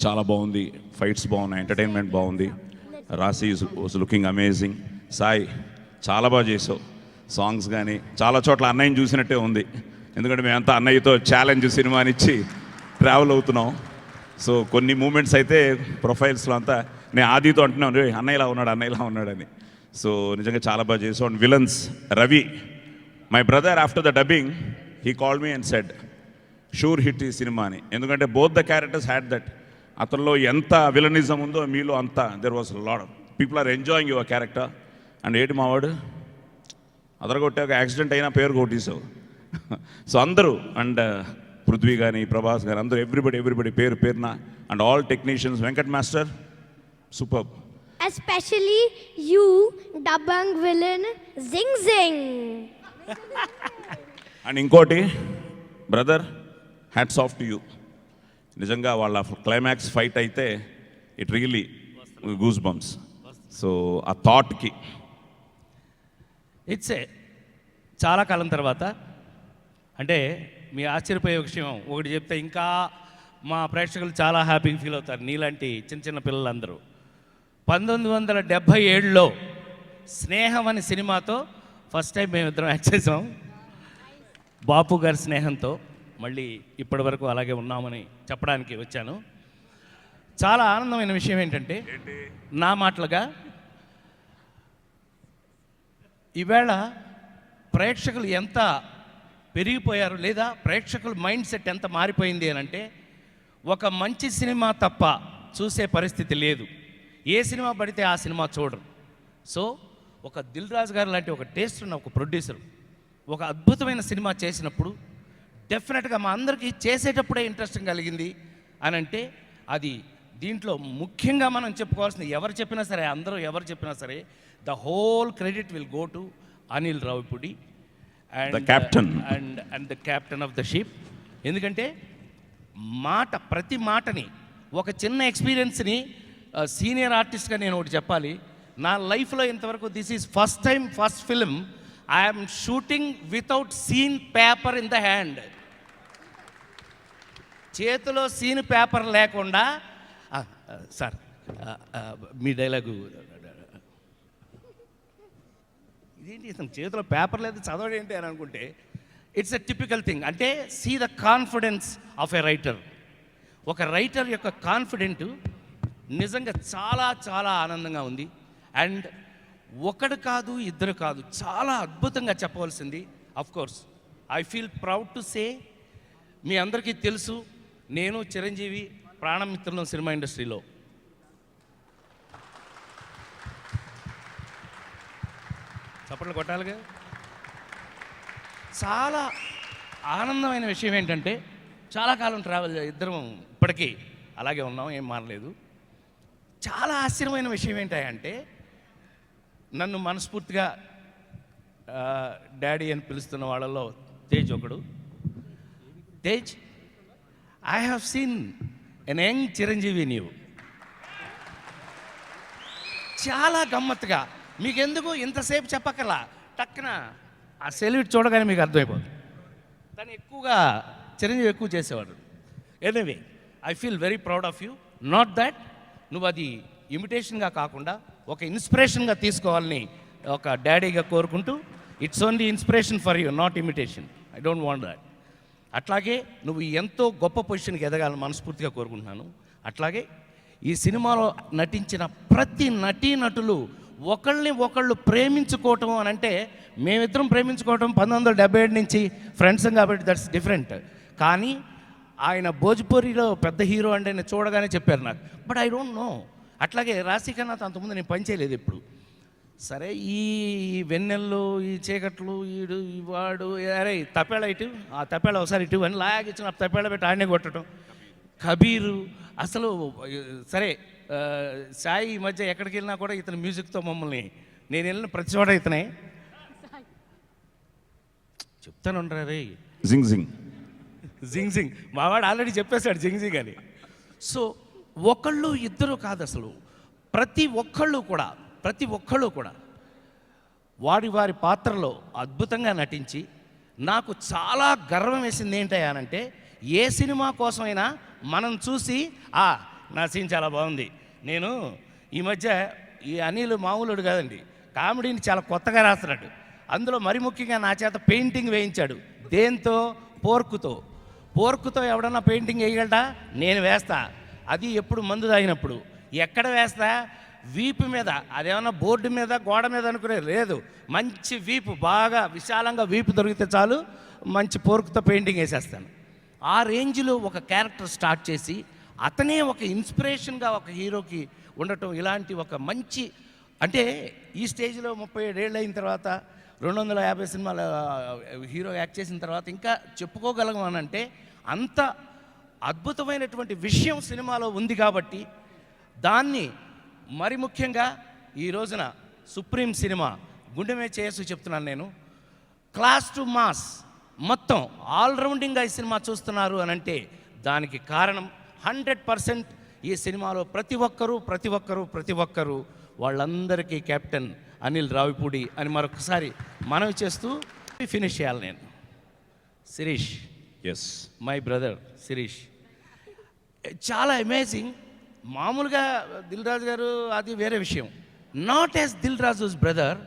చాలా బాగుంది, ఫైట్స్ బాగున్నాయి, ఎంటర్టైన్మెంట్ బాగుంది. రాశి వాజ్ లుకింగ్ అమేజింగ్. సాయి చాలా బాగా చేసావు. సాంగ్స్ కానీ చాలా చోట్ల అన్నయ్యని చూసినట్టే ఉంది. ఎందుకంటే మేమంతా అన్నయ్యతో ఛాలెంజ్ సినిమానిచ్చి ట్రావెల్ అవుతున్నాం. సో కొన్ని మూమెంట్స్ అయితే ప్రొఫైల్స్లో అంతా నేను ఆదితో అంటున్నాను, అన్నయ్యలా ఉన్నాడు, అన్నయ్యలా ఉన్నాడని. సో నిజంగా చాలా బాగా చేసావు. And villains Ravi, my brother, after the dubbing he called me and said sure hit ఈ సినిమా అని. ఎందుకంటే both the characters had that. అతనిలో ఎంత విలనిజం ఉందో మీలో అంత there was load. People are enjoying your character. And ఏంటి మావాడు అదరగొట్టాక యాక్సిడెంట్ అయినా పేరు కొట్టేసావు. సో అందరూ, అండ్ పృథ్వీ కానీ, ప్రభాస్ కానీ, అందరూ ఎవ్రీబడి పేరు పేరున, and all technicians, Venkat master super. Especially you, Dabang villain, Zing Zing. And ఇంకోటి brother, hats off to you. నిజంగా వాళ్ళ క్లైమాక్స్ ఫైట్ అయితే it really goose bumps. So ఆ థాట్కి ఇట్స్ చాలా కాలం తర్వాత, అంటే మీ ఆశ్చర్యపోయే విషయం ఒకటి చెప్తే ఇంకా మా ప్రేక్షకులు చాలా హ్యాపీగా ఫీల్ అవుతారు. నీలాంటి చిన్న చిన్న పిల్లలందరూ 1977లో స్నేహం అనే సినిమాతో ఫస్ట్ టైం మేమిద్దరం యాక్ట్ చేసాం. బాపు గారి స్నేహంతో మళ్ళీ ఇప్పటి వరకు అలాగే ఉన్నామని చెప్పడానికి వచ్చాను. చాలా ఆనందమైన విషయం ఏంటంటే, నా మాటలుగా ఈవేళ ప్రేక్షకులు ఎంత పెరిగిపోయారు, లేదా ప్రేక్షకుల మైండ్ సెట్ ఎంత మారిపోయింది అని అంటే, ఒక మంచి సినిమా తప్ప చూసే పరిస్థితి లేదు. ఏ సినిమా పడితే ఆ సినిమా చూడరు. సో ఒక దిల్ రాజు గారు లాంటి ఒక టేస్ట్ ఉన్న ఒక ప్రొడ్యూసర్ ఒక అద్భుతమైన సినిమా చేసినప్పుడు డెఫినెట్గా మా అందరికీ చేసేటప్పుడే ఇంట్రెస్టింగ్ కలిగింది అని అంటే, అది దీంట్లో ముఖ్యంగా మనం చెప్పుకోవాల్సింది, ఎవరు చెప్పినా సరే, అందరూ ఎవరు చెప్పినా సరే, the whole credit will go to Anil Ravipudi The captain. And the captain of the ship. ఎందుకంటే ప్రతి మాటని, ఒక చిన్న ఎక్స్పీరియన్స్ని సీనియర్ ఆర్టిస్ట్గా నేను ఒకటి చెప్పాలి. నా లైఫ్లో ఇంతవరకు this is first film I'm shooting without scene paper in the hand. చేతిలో సీన్ పేపర్ లేకుండా, సార్ మీ డైలాగు ఇదేంటి, ఇతను చేతిలో పేపర్ లేదు చదవడం ఏంటి అని అనుకుంటే, ఇట్స్ ఎ టిపికల్ థింగ్. అంటే see the confidence of a writer. ఒక రైటర్ యొక్క కాన్ఫిడెంట్ నిజంగా చాలా చాలా ఆనందంగా ఉంది. అండ్ ఒకడు కాదు, ఇద్దరు కాదు, చాలా అద్భుతంగా చెప్పవలసింది. Of course I feel proud to say, మీ అందరికీ తెలుసు, నేను చిరంజీవి ప్రాణమిత్రులం సినిమా ఇండస్ట్రీలో. చప్పట్లు కొట్టాలిగా. చాలా ఆనందమైన విషయం ఏంటంటే, చాలా కాలం ట్రావెల్ ఇద్దరం ఇప్పటికీ అలాగే ఉన్నాం, ఏం మారలేదు. చాలా ఆశ్చర్యమైన విషయం ఏంటంటే, నన్ను మనస్ఫూర్తిగా డాడీ అని పిలుస్తున్న వాళ్ళలో తేజ్ ఒకడు. Tej, I have scene N young Chiranjeevi in you. చాలా గమ్మత్తుగా, మీకెందుకు ఇంతసేపు చెప్పక్కర్లా, టక్కున ఆ సెల్యూట్ చూడగానే మీకు అర్థమైపోతుంది. తను ఎక్కువగా చిరంజీవి ఎక్కువ చేసేవాడు. Anyway, I feel very proud of you. Not that నువ్వు అది ఇమిటేషన్గా కాకుండా ఒక ఇన్స్పిరేషన్గా తీసుకోవాలని ఒక డాడీగా కోరుకుంటూ, it's only inspiration for you, not imitation. I don't want that. అట్లాగే నువ్వు ఎంతో గొప్ప పొజిషన్కి ఎదగాలని మనస్ఫూర్తిగా కోరుకుంటున్నాను. అట్లాగే ఈ సినిమాలో నటించిన ప్రతి నటీనటులు ఒకళ్ళని ఒకళ్ళు ప్రేమించుకోవటం అని అంటే మేమిద్దరం ప్రేమించుకోవటం 1977 నుంచి ఫ్రెండ్స్ కాబట్టి దట్స్ డిఫరెంట్. కానీ ఆయన భోజ్పురిలో పెద్ద హీరో అంటే నేను చూడగానే చెప్పారు నాకు, బట్ ఐ డోంట్ నో. అట్లాగే రాశిఖన్నాతో అంతకుముందు నేను పనిచేయలేదు ఎప్పుడు. సరే ఈ వెన్నెళ్ళు ఈ చీకట్లు ఈడు ఈ వాడు అరే తపేళ ఇటు ఆ తపేళ ఒకసారి ఇటు అని లాగిచ్చిన తపేళ పెట్టి ఆడనే కొట్టడం, కబీరు అసలు సరే. సాయి ఈ మధ్య ఎక్కడికి వెళ్ళినా కూడా ఇతని మ్యూజిక్తో మమ్మల్ని, నేను వెళ్ళిన ప్రతి చోట ఇతనే చెప్తాను రే జింగ్ జింగ్ జింగ్ జింగ్ మావాడు ఆల్రెడీ చెప్పేశాడు జింగ్ జింగ్ అని. సో ఒకళ్ళు ఇద్దరు కాదు, అసలు ప్రతి ఒక్కళ్ళు కూడా వారి వారి పాత్రలో అద్భుతంగా నటించి నాకు చాలా గర్వం వేసింది ఏంటంటే ఏ సినిమా కోసమైనా మనం చూసి నా సీన్ చాలా బాగుంది. నేను ఈ మధ్య ఈ అనిల్ మామూలుడు కాదండి, కామెడీని చాలా కొత్తగా రాస్తున్నాడు. అందులో మరి ముఖ్యంగా నా చేత పెయింటింగ్ వేయించాడు. దేంతో? పోర్కుతో ఎవడన్నా పెయింటింగ్ వేయగలడా? నేను వేస్తా. అది ఎప్పుడు మందు తాగినప్పుడు. ఎక్కడ వేస్తా? వీపు మీద. అదేమన్నా బోర్డు మీద గోడ మీద అనుకునే లేదు, మంచి వీపు, బాగా విశాలంగా వీపు దొరికితే చాలు మంచి పోర్కుతో పెయింటింగ్ వేసేస్తాను. ఆ రేంజ్లో ఒక క్యారెక్టర్ స్టార్ట్ చేసి అతనే ఒక ఇన్స్పిరేషన్గా ఒక హీరోకి ఉండటం, ఇలాంటి ఒక మంచి అంటే ఈ స్టేజ్లో 37 ఏళ్ళు అయిన తర్వాత 250 సినిమాల హీరో యాక్ట్ చేసిన తర్వాత ఇంకా చెప్పుకోగలం అని అంటే అంత అద్భుతమైనటువంటి విషయం సినిమాలో ఉంది. కాబట్టి దాన్ని మరి ముఖ్యంగా ఈ రోజున సుప్రీం సినిమా గుండె మీద చేసి చెప్తున్నాను నేను, క్లాస్ టు మాస్ మొత్తం ఆల్రౌండింగ్గా ఈ సినిమా చూస్తున్నారు అని అంటే దానికి కారణం 100% ఈ సినిమాలో ప్రతి ఒక్కరూ వాళ్ళందరికీ కెప్టెన్ అనిల్ రావిపూడి అని మరొకసారి మనవి చేస్తూ ఫినిష్ చేయాలి. నేను Sirish, yes my brother Sirish, చాలా అమేజింగ్. మామూలుగా దిల్ రాజు గారు అది వేరే విషయం. Not as Dil Raju's brother,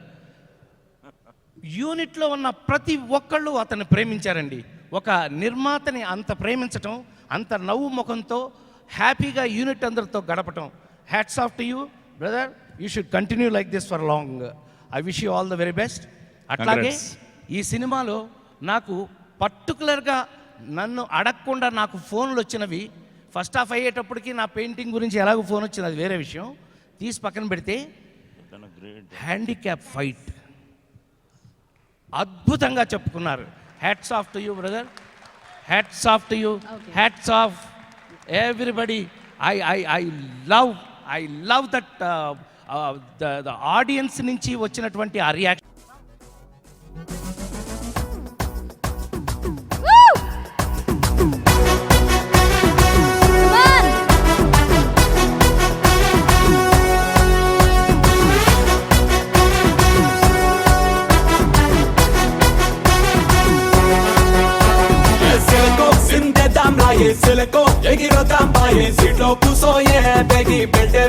యూనిట్లో ఉన్న ప్రతి ఒక్కళ్ళు అతన్ని ప్రేమించారండి. ఒక నిర్మాతని అంత ప్రేమించటం, అంత నవ్వు ముఖంతో హ్యాపీగా యూనిట్ అందరితో గడపటం, hats off to you brother. You should continue like this for long. I wish you all the very best. అట్లాగే ఈ సినిమాలో నాకు పర్టికులర్గా నన్ను అడగకుండా నాకు ఫోన్లు వచ్చినవి. ఫస్ట్ హాఫ్ అయ్యేటప్పటికి నా పెయింటింగ్ గురించి ఎలాగో ఫోన్ వచ్చింది, అది వేరే విషయం. తీసి పక్కన పెడితే హ్యాండిక్యాప్ ఫైట్ అద్భుతంగా చెప్పుకున్నారు. Hats off to you brother, hats off to you, hats off everybody. I love that the audience నుంచి వచ్చినటువంటి ఆ రియాక్షన్. ఎగిరోతాం బాయే సీట్లో కూసోయే బెగి పెట్టే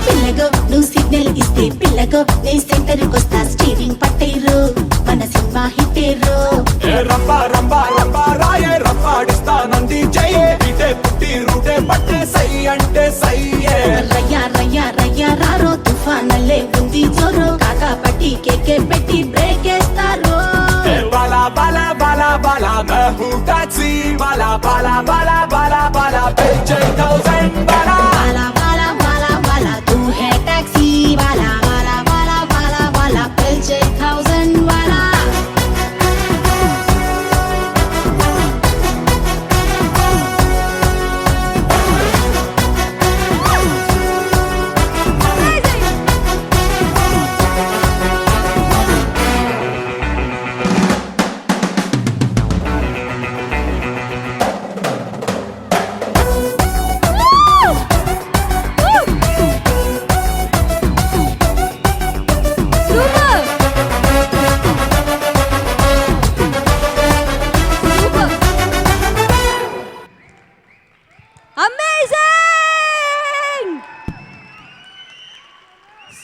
పిల్లగో నువ్వు సిగ్నల్ ఇస్తే పిల్లగో నీ సెంటర్కి వస్తా. స్టీరింగ్ పట్టేరు మన సినిమా హిట్టేరు. రంబా రంబా రంబా రాయే రంబాడిస్తా నంది జయే ఇటే పుట్టి రూటే పట్టే సై అంటే సయ్యే. రయ్యా రయ్యా రయ్యా రారో తుఫానల్లే ఉంది జోరు. కాకా పట్టి కేకే పెట్టి బ్రేక్ వేస్తారు. బాలా బాలా బాలా బాలా మహూ టాక్సీ బాలా బాలా బాలా బాలా బాలా పే 10,000 బాలా బాలా బాలా బాలా బాలా తూ హే టాక్సీ బాలా బాలా బాలా బాలా బాలా పే 10,000 బాలా.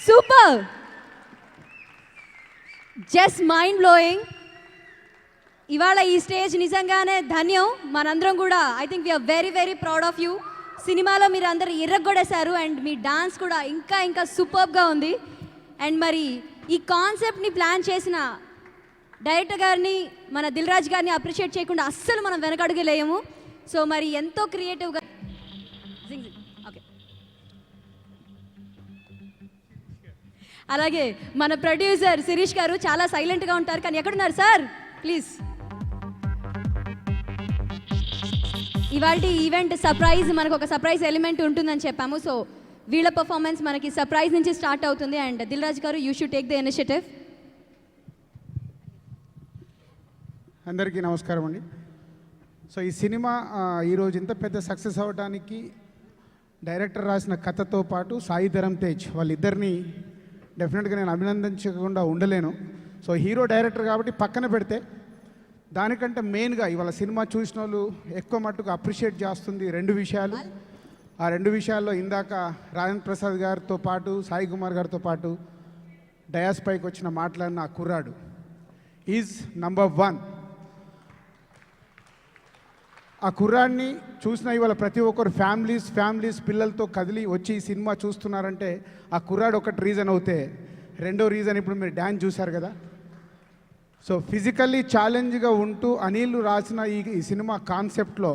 Super! Just mind blowing. ఇవాళ ఈ స్టేజ్ నిజంగానే ధన్యం. మనందరం కూడా I think we're very very proud of you. సినిమాలో మీరు అందరూ ఇర్రగొడేశారు అండ్ మీ డాన్స్ కూడా ఇంకా ఇంకా సూపర్గా ఉంది. అండ్ మరి ఈ కాన్సెప్ట్ని ప్లాన్ చేసిన డైరెక్టర్ గారిని, మన దిల్ రాజు గారిని అప్రిషియేట్ చేయకుండా అస్సలు మనం వెనకడుగులేయము. సో మరి ఎంతో క్రియేటివ్గా ఓకే. అలాగే మన ప్రొడ్యూసర్ శిరీష్ గారు చాలా సైలెంట్గా ఉంటారు, కానీ ఎక్కడున్నారు సార్? ప్లీజ్. ఇవాళ ఈవెంట్ సర్ప్రైజ్, మనకు ఒక సర్ప్రైజ్ ఎలిమెంట్ ఉంటుందని చెప్పాము. సో వీళ్ళ పర్ఫార్మెన్స్ మనకి సర్ప్రైజ్ నుంచి స్టార్ట్ అవుతుంది. అండ్ దిల్ రాజు గారు, you should take the initiative. అందరికీ నమస్కారం అండి. సో ఈ సినిమా ఈరోజు ఇంత పెద్ద సక్సెస్ అవ్వడానికి డైరెక్టర్ రాసిన కథతో పాటు సాయి ధరమ్ తేజ్ వాళ్ళిద్దరిని డెఫినెట్గా నేను అభినందించకుండా ఉండలేను. సో హీరో డైరెక్టర్ కాబట్టి పక్కన పెడితే, దానికంటే మెయిన్గా ఇవాళ సినిమా చూసిన వాళ్ళు ఎక్కువ మట్టుకు అప్రిషియేట్ చేస్తుంది రెండు విషయాలు. ఆ రెండు విషయాల్లో ఇందాక రాజేంద్ర ప్రసాద్ గారితో పాటు సాయి కుమార్ గారితో పాటు డయాస్ పైకి వచ్చిన మాట్లాడిన ఆ కుర్రాడు ఈజ్ నంబర్ 1. ఆ కుర్రాడిని చూసిన ఇవాళ ప్రతి ఒక్కరు ఫ్యామిలీస్ పిల్లలతో కదిలి వచ్చి ఈ సినిమా చూస్తున్నారంటే ఆ కుర్రాడు ఒకటి రీజన్ అవుతే, రెండో రీజన్ ఇప్పుడు మీరు డ్యాన్స్ చూశారు కదా. సో ఫిజికల్లీ ఛాలెంజ్గా ఉంటూ అనిల్ రాసిన ఈ సినిమా కాన్సెప్ట్లో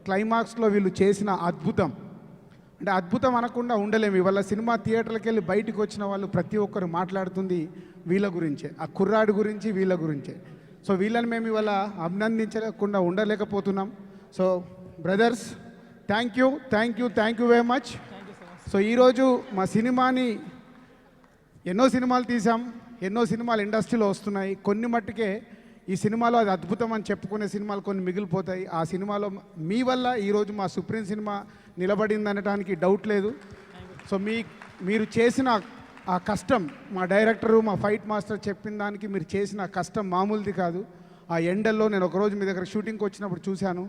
క్లైమాక్స్లో వీళ్ళు చేసిన అద్భుతం, అంటే అద్భుతం అనకుండా ఉండలేము. ఇవాళ సినిమా థియేటర్కి వెళ్ళి బయటకు వచ్చిన వాళ్ళు ప్రతి ఒక్కరు మాట్లాడుతుంది వీళ్ళ గురించే, ఆ కుర్రాడు గురించి, వీళ్ళ గురించే. సో వీళ్ళని మేము ఇవాళ అభినందించకుండా ఉండలేకపోతున్నాం. So brothers, thank you very much. So ఈరోజు మా సినిమాని ఎన్నో సినిమాలు తీసాం, ఎన్నో సినిమాలు ఇండస్ట్రీలో వస్తున్నాయి. కొన్ని మట్టుకే ఈ సినిమాలో అది అద్భుతం అని చెప్పుకునే సినిమాలు కొన్ని మిగిలిపోతాయి. ఆ సినిమాలో మీ వల్ల ఈరోజు మా సుప్రీం సినిమా నిలబడింది అనడానికి డౌట్ లేదు. సో మీరు చేసిన ఆ కష్టం, మా డైరెక్టరు, మా ఫైట్ మాస్టర్ చెప్పిన దానికి మీరు చేసిన కష్టం మామూలుది కాదు. ఆ ఎండల్లో నేను ఒకరోజు మీ దగ్గర షూటింగ్కి వచ్చినప్పుడు చూశాను.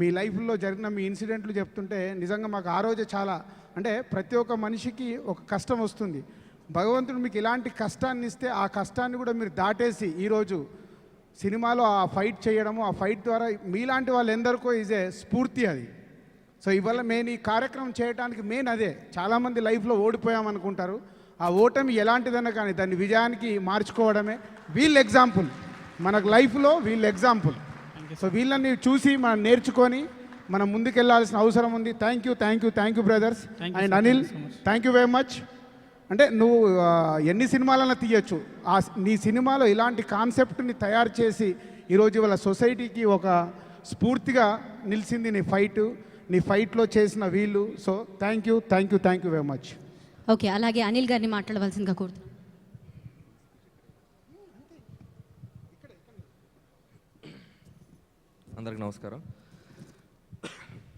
మీ లైఫ్లో జరిగిన మీ ఇన్సిడెంట్లు చెప్తుంటే నిజంగా మాకు ఆ రోజే చాలా, అంటే ప్రతి ఒక్క మనిషికి ఒక కష్టం వస్తుంది. భగవంతుడు మీకు ఇలాంటి కష్టాన్ని ఇస్తే ఆ కష్టాన్ని కూడా మీరు దాటేసి ఈరోజు సినిమాలో ఆ ఫైట్ చేయడము, ఆ ఫైట్ ద్వారా మీలాంటి వాళ్ళు ఎందరికో ఇదే స్ఫూర్తి అది. సో ఇవాళ నేను ఈ కార్యక్రమం చేయడానికి మెయిన్ అదే. చాలామంది లైఫ్లో ఓడిపోయామనుకుంటారు. ఆ ఓటమి ఎలాంటిదన్నా కానీ దాన్ని విజయానికి మార్చుకోవడమే వీళ్ళ ఎగ్జాంపుల్, మనకు లైఫ్లో వీళ్ళ ఎగ్జాంపుల్. సో వీళ్ళని చూసి మనం నేర్చుకొని మనం ముందుకెళ్లాల్సిన అవసరం ఉంది. Thank you brothers. And Anil, thank you very much. అంటే నువ్వు ఎన్ని సినిమాలన్నా తీయచ్చు, నీ సినిమాలో ఇలాంటి కాన్సెప్ట్ని తయారు చేసి ఈరోజు ఇవాళ సొసైటీకి ఒక స్ఫూర్తిగా నిలిచింది నీ ఫైట్లో చేసిన వీళ్ళు. So thank you very much. Okay, అలాగే అనిల్ గారిని మాట్లాడవలసిందిగా కోరుతున్నాను. అందరికి నమస్కారం.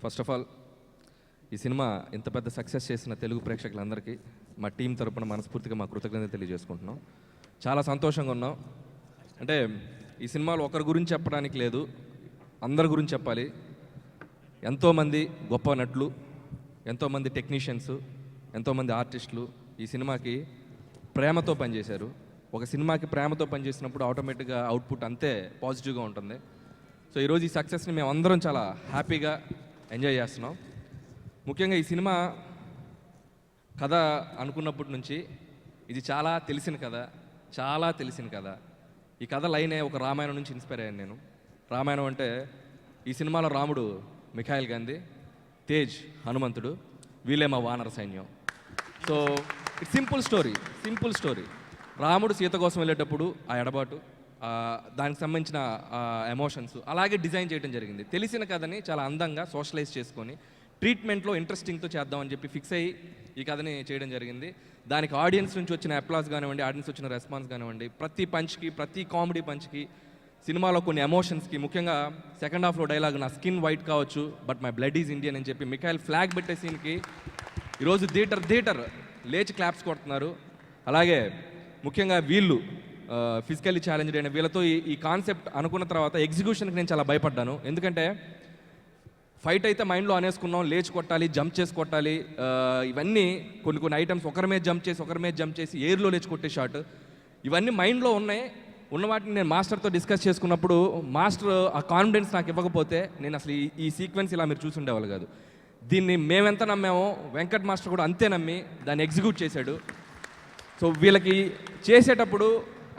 ఫస్ట్ ఆఫ్ ఆల్, ఈ సినిమా ఇంత పెద్ద సక్సెస్ చేసిన తెలుగు ప్రేక్షకులందరికీ మా టీం తరపున మనస్ఫూర్తిగా మా కృతజ్ఞత తెలియజేసుకుంటున్నాం. చాలా సంతోషంగా ఉన్నాం. అంటే ఈ సినిమాలో ఒకరి గురించి చెప్పడానికి లేదు, అందరి గురించి చెప్పాలి. ఎంతోమంది గొప్ప నటులు, ఎంతోమంది టెక్నీషియన్స్, ఎంతోమంది ఆర్టిస్టులు ఈ సినిమాకి ప్రేమతో పనిచేశారు. ఒక సినిమాకి ప్రేమతో పనిచేసినప్పుడు ఆటోమేటిక్గా అవుట్పుట్ అంతే పాజిటివ్గా ఉంటుంది. సో ఈరోజు ఈ సక్సెస్ని మేము అందరం చాలా హ్యాపీగా ఎంజాయ్ చేస్తున్నాం. ముఖ్యంగా ఈ సినిమా కథ అనుకున్నప్పటి నుంచి ఇది చాలా తెలిసిన కథ. ఈ కథ లైనే ఒక రామాయణం నుంచి ఇన్స్పైర్ అయ్యాను నేను. రామాయణం అంటే ఈ సినిమాలో రాముడు మిఖాయిల్ గాంధీ, తేజ్ హనుమంతుడు, వీళ్ళే మా వానర సైన్యం. So it's simple story. రాముడు సీత కోసం వెళ్ళేటప్పుడు ఆ ఎడబాటు, దానికి సంబంధించిన ఎమోషన్స్ అలాగే డిజైన్ చేయడం జరిగింది. తెలిసిన కథని చాలా అందంగా సోషలైజ్ చేసుకొని ట్రీట్మెంట్లో ఇంట్రెస్టింగ్తో చేద్దామని చెప్పి ఫిక్స్ అయ్యి ఈ కథని చేయడం జరిగింది. దానికి ఆడియన్స్ నుంచి వచ్చిన అప్లాస్ కానివ్వండి, ఆడియన్స్ వచ్చిన రెస్పాన్స్ కానివ్వండి, ప్రతి పంచ్కి, ప్రతి కామెడీ పంచ్కి, సినిమాలో కొన్ని ఎమోషన్స్కి, ముఖ్యంగా సెకండ్ హాఫ్లో డైలాగ్ నా స్కిన్ వైట్ కావచ్చు but my blood is Indian అని చెప్పి మిఖాయిల్ ఫ్లాగ్ పెట్టే సీన్కి ఈరోజు థియేటర్ లేచి క్లాప్స్ కొడుతున్నారు. అలాగే ముఖ్యంగా వీళ్ళు ఫిజికల్లీ ఛాలెంజ్డ్ అయిన వీళ్ళతో ఈ కాన్సెప్ట్ అనుకున్న తర్వాత ఎగ్జిక్యూషన్కి నేను చాలా భయపడ్డాను. ఎందుకంటే ఫైట్ అయితే మైండ్లో అనేసుకున్నాం, లేచి కొట్టాలి, జంప్ చేసి కొట్టాలి, ఇవన్నీ కొన్ని ఐటమ్స్ ఒకరి మీద జంప్ చేసి ఎయిర్లో లేచి కొట్టే షాట్, ఇవన్నీ మైండ్లో ఉన్నాయి. ఉన్న వాటిని నేను మాస్టర్తో డిస్కస్ చేసుకున్నప్పుడు మాస్టర్ ఆ కాన్ఫిడెన్స్ నాకు ఇవ్వకపోతే నేను అసలు ఈ సీక్వెన్స్ ఇలా మీరు చూసి ఉండేవాళ్ళు కాదు. దీన్ని మేమెంత నమ్మామో వెంకట్ మాస్టర్ కూడా అంతే నమ్మి దాన్ని ఎగ్జిక్యూట్ చేశాడు. సో వీళ్ళకి చేసేటప్పుడు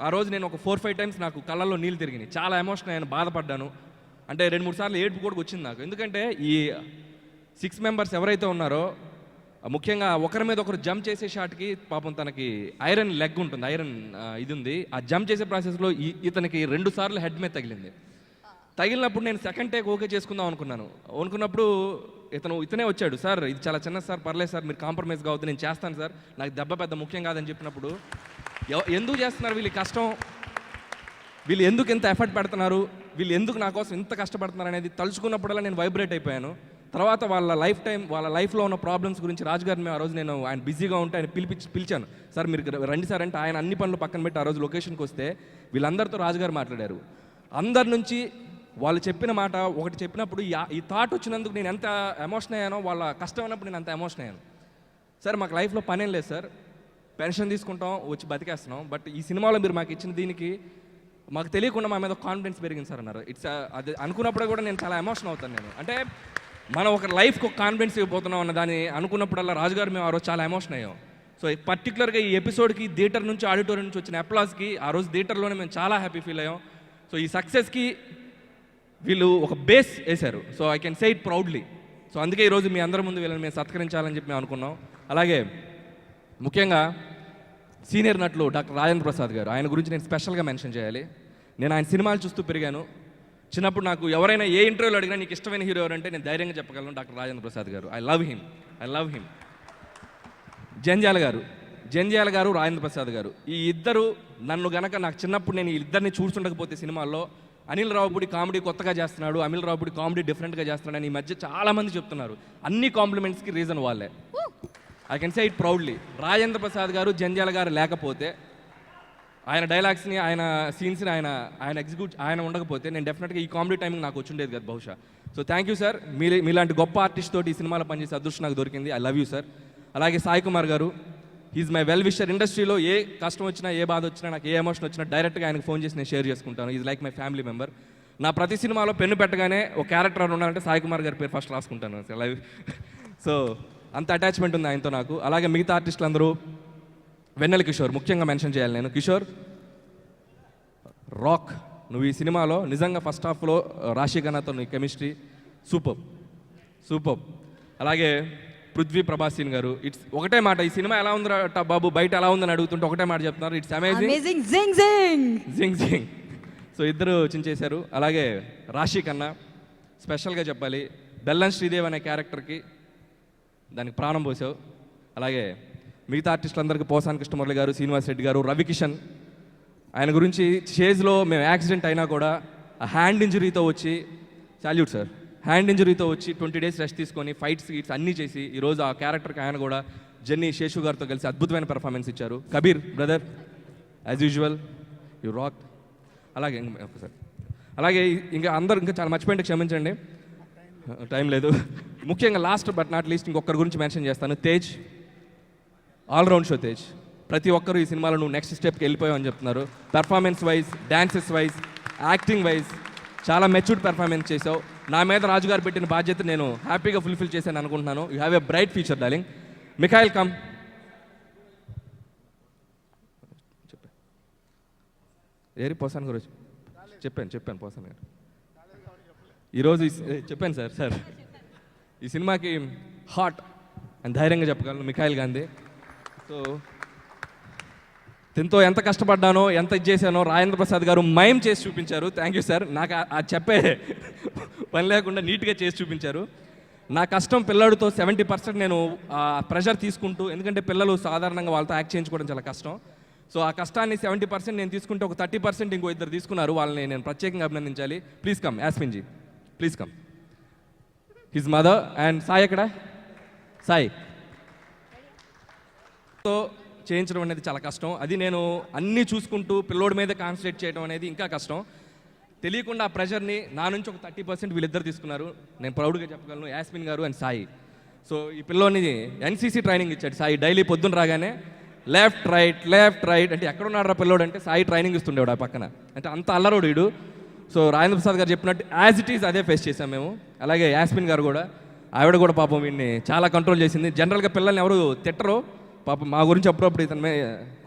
ఆ రోజు నేను ఒక 4-5 టైమ్స్ నాకు కళ్ళల్లో నీళ్ళు తిరిగినాయి, చాలా ఎమోషన్ అయ్యాను, బాధపడ్డాను. అంటే 2-3 సార్లు ఏడుపు కూడా వచ్చింది నాకు. ఎందుకంటే ఈ 6 మెంబర్స్ ఎవరైతే ఉన్నారో ముఖ్యంగా ఒకరి మీద ఒకరు జంప్ చేసే షాట్కి పాపం తనకి ఐరన్ లెగ్ ఉంటుంది, ఐరన్ ఇది ఉంది. ఆ జంప్ చేసే ప్రాసెస్లో ఇతనికి 2 సార్లు హెడ్ మీద తగిలింది. తగిలినప్పుడు నేను సెకండ్ టేక్ ఓకే చేసుకుందాం అనుకున్నప్పుడు ఇతనే వచ్చాడు, సార్ ఇది చాలా చిన్న సార్, పర్లేదు సార్, మీరు కాంప్రమైజ్ కావద్దు, నేను చేస్తాను సార్, నాకు దెబ్బ పెద్ద ముఖ్యం కాదని చెప్పినప్పుడు ఎందుకు చేస్తున్నారు వీళ్ళు కష్టం, వీళ్ళు ఎందుకు ఇంత ఎఫర్ట్ పెడుతున్నారు, వీళ్ళు ఎందుకు నా కోసం ఇంత కష్టపడుతున్నారు అనేది తలుచుకున్నప్పుడల్లా నేను వైబ్రేట్ అయిపోయాను. తర్వాత వాళ్ళ లైఫ్లో ఉన్న ప్రాబ్లమ్స్ గురించి రాజుగారిని ఆ రోజు నేను ఆయన బిజీగా ఉంటే ఆయన పిలిచాను, సార్ మీరు రండి సార్ అంటే ఆయన అన్ని పనులు పక్కన పెట్టి ఆ రోజు లొకేషన్కి వస్తే వీళ్ళందరితో రాజుగారు మాట్లాడారు. అందరి నుంచి వాళ్ళు చెప్పిన మాట ఒకటి చెప్పినప్పుడు ఈ థాట్ వచ్చినందుకు నేను ఎంత ఎమోషన్ అయ్యానో, వాళ్ళ కష్టం అయినప్పుడు నేను అంత ఎమోషన్ అయ్యాను. సార్ మాకు లైఫ్లో పనేం లేదు సార్, పెన్షన్ తీసుకుంటాం వచ్చి బతికేస్తున్నాం, బట్ ఈ సినిమాలో మీరు మాకు ఇచ్చిన దీనికి మాకు తెలియకుండా మా మీద కాన్ఫిడెన్స్ పెరిగింది సార్ అన్నారు. అది అనుకున్నప్పుడు కూడా నేను చాలా ఎమోషన్ అవుతాను. నేను అంటే మనం ఒక లైఫ్కి ఒక కాన్ఫిడెన్స్ ఇవ్వబోతున్నాం అన్న దాన్ని అనుకున్నప్పుడల్లా రాజుగారు మేము ఆ రోజు చాలా ఎమోషన్ అయ్యాం. సో పర్టికులర్గా ఈ ఎపిసోడ్కి థియేటర్ నుంచి ఆడిటోరియం నుంచి వచ్చిన అప్లాస్కి ఆ రోజు థియేటర్లోనే మేము చాలా హ్యాపీ ఫీల్ అయ్యాం. సో ఈ సక్సెస్కి వీళ్ళు ఒక బేస్ వేశారు. So I can say it proudly. So అందుకే ఈరోజు మీ అందరి ముందు వీళ్ళని మేము సత్కరించాలని చెప్పి మేము అనుకున్నాం. అలాగే ముఖ్యంగా సీనియర్ నటులు డాక్టర్ రాజేంద్ర ప్రసాద్ గారు, ఆయన గురించి నేను స్పెషల్గా మెన్షన్ చేయాలి. నేను ఆయన సినిమాలు చూస్తూ పెరిగాను. చిన్నప్పుడు నాకు ఎవరైనా ఏ ఇంటర్వ్యూలో అడిగినా నీకు ఇష్టమైన హీరో ఎవరంటే నేను ధైర్యంగా చెప్పగలను, డాక్టర్ రాజేంద్ర ప్రసాద్ గారు. I love him. జంధ్యాల గారు రాజేంద్ర ప్రసాద్ గారు, ఈ ఇద్దరు నన్ను గనక నాకు చిన్నప్పుడు నేను ఈ ఇద్దరిని చూస్తుండకపోతే సినిమాల్లో అనిల్ రావుపూడి కామెడీ కొత్తగా చేస్తున్నాడు, అనిల్ రావుపూడి కామెడీ డిఫరెంట్గా చేస్తున్నాడు అని ఈ మధ్య చాలామంది చెప్తున్నారు. అన్ని కాంప్లిమెంట్స్కి రీజన్ వాళ్ళే. I can say it proudly. Rajendra Prasad గారు జంధ్యాల గారు లేకపోతే, ఆయన డైలాగ్స్ని ఆయన సీన్స్ని ఆయన ఎగ్జిక్యూట్ ఆయన ఉండకపోతే నేను డెఫినెట్గా ఈ కామెడీ టైమింగ్ నాకు వచ్చి ఉండేది కదా బహుశా. సో థ్యాంక్ యూ సార్, మీలాంటి గొప్ప ఆర్టిస్ట్ తోటి ఈ సినిమాలో పనిచేసే అదృష్టం నాకు దొరికింది. I love you sir. అలాగే సాయి కుమార్ గారు, హీజ్ మై వెల్ విషర్. ఇండస్ట్రీలో ఏ కష్టం వచ్చినా, ఏ బాధ వచ్చినా, నాకు ఏ ఎమోషన్ వచ్చినా డైరెక్ట్గా ఆయనకు ఫోన్ చేసి నేను షేర్ చేసుకుంటాను. Is like my family member. నా ప్రతి సినిమాలో పెన్ను పెట్టగానే ఒక క్యారెక్టర్ ఉండాలంటే సాయి కుమార్ గారి పేరు ఫస్ట్ రాసుకుంటాను. సో అంత అటాచ్మెంట్ ఉంది ఆయనతో నాకు. అలాగే మిగతా ఆర్టిస్టులు అందరూ, వెన్నెల కిషోర్ ముఖ్యంగా మెన్షన్ చేయాలి నేను. కిషోర్ రాక్, నువ్వు ఈ సినిమాలో నిజంగా ఫస్ట్ హాఫ్లో రాశి ఖన్నాతో నీ కెమిస్ట్రీ సూపర్. అలాగే పృథ్వీ ప్రభాసీన్ గారు, ఇట్స్ ఒకటే మాట, ఈ సినిమా ఎలా ఉందిరా బాబు బయట ఎలా ఉందని అడుగుతుంటే ఒకటే మాట చెప్తున్నారు, ఇట్స్ అమేజింగ్ జింగ్. సో ఇద్దరు చించేశారు. అలాగే రాశి ఖన్నా స్పెషల్గా చెప్పాలి, బెల్లం శ్రీదేవ్ అనే క్యారెక్టర్కి దానికి ప్రాణం పోసావు. అలాగే మిగతా ఆర్టిస్టులందరికీ పోసాని కృష్ణమురళి గారు, శ్రీనివాస్ రెడ్డి గారు, రవికిషన్, ఆయన గురించి స్టేజ్లో మేము యాక్సిడెంట్ అయినా కూడా ఆ హ్యాండ్ ఇంజరీతో వచ్చి, సాల్యూట్ సార్, హ్యాండ్ ఇంజరీతో వచ్చి 20 days రెస్ట్ తీసుకొని ఫైట్స్ గీట్స్ అన్నీ చేసి ఈరోజు ఆ క్యారెక్టర్కి ఆయన కూడా జెన్నీ శేషు గారితో కలిసి అద్భుతమైన పెర్ఫార్మెన్స్ ఇచ్చారు. Kabir brother, as usual you rock. అలాగే ఒకసారి అలాగే ఇంకా అందరూ ఇంకా చాలా మర్చిపోయింటే క్షమించండి, టైం లేదు. ముఖ్యంగా లాస్ట్ బట్ నాట్ లీస్ట్ ఇంకొకరి గురించి మెన్షన్ చేస్తాను, తేజ్. All round show Tej. ప్రతి ఒక్కరూ ఈ సినిమాలో నువ్వు నెక్స్ట్ స్టెప్కి వెళ్ళిపోయావు అని చెప్తున్నారు. Performance wise, dances wise, acting wise చాలా మెచ్యూర్డ్ పెర్ఫార్మెన్స్ చేసావు. నా మీద రాజుగారు పెట్టిన బాధ్యత నేను హ్యాపీగా ఫుల్ఫిల్ చేశాను అనుకుంటున్నాను. You have a bright future darling. Mikhail come. ఏరి పోసాన్ గురించి చెప్పాను పోసాన్ గారు ఈరోజు చెప్పాను సార్ ఈ సినిమాకి హాట్ అని ధైర్యంగా చెప్పగలను మిఖాయిల్ గాంధీ. సో దీంతో ఎంత కష్టపడ్డానో, ఎంత ఇది చేశానో రాజేంద్ర ప్రసాద్ గారు మైమ్ చేసి చూపించారు. Thank you sir. నాకు అది చెప్పే పని లేకుండా నీట్గా చేసి చూపించారు. నా కష్టం పిల్లడితో 70% నేను ప్రెషర్ తీసుకుంటూ, ఎందుకంటే పిల్లలు సాధారణంగా వాళ్ళతో యాక్ట్ చేయించుకోవడం చాలా కష్టం. సో ఆ కష్టాన్ని 70% నేను తీసుకుంటే ఒక 30% ఇంకో ఇద్దరు తీసుకున్నారు. వాళ్ళని నేను ప్రత్యేకంగా అభినందించాలి. Please come Yasmin ji, please come. His mother and Sai ఎక్కడ? సాయి తో చేయించడం అనేది చాలా కష్టం. అది నేను అన్నీ చూసుకుంటూ పిల్లోడి మీద కాన్సన్ట్రేట్ చేయడం అనేది ఇంకా కష్టం. తెలియకుండా ఆ ప్రెషర్ని నా నుంచి ఒక 30% వీళ్ళిద్దరు తీసుకున్నారు. నేను ప్రౌడ్గా చెప్పగలను, యాస్మిన్ గారు అండ్ సాయి. సో ఈ పిల్లోని NCC ట్రైనింగ్ ఇచ్చాడు సాయి. డైలీ పొద్దున్న రాగానే లెఫ్ట్ రైట్ అంటే ఎక్కడ ఉన్నాడు రా పిల్లోడు అంటే సాయి ట్రైనింగ్ ఇస్తుండేవాడు ఆ పక్కన. అంటే అంత అల్లరోడు వీడు. సో రాజేంద్ర ప్రసాద్ గారు చెప్పినట్టు యాజ్ ఇట్ ఈస్ అదే ఫేస్ చేసాం మేము. అలాగే యాస్మిన్ గారు కూడా, ఆవిడ కూడా పాపం వీడిని చాలా కంట్రోల్ చేసింది. జనరల్గా పిల్లల్ని ఎవరు తిట్టరు, పాపం మా గురించి అప్పుడప్పుడు ఇతని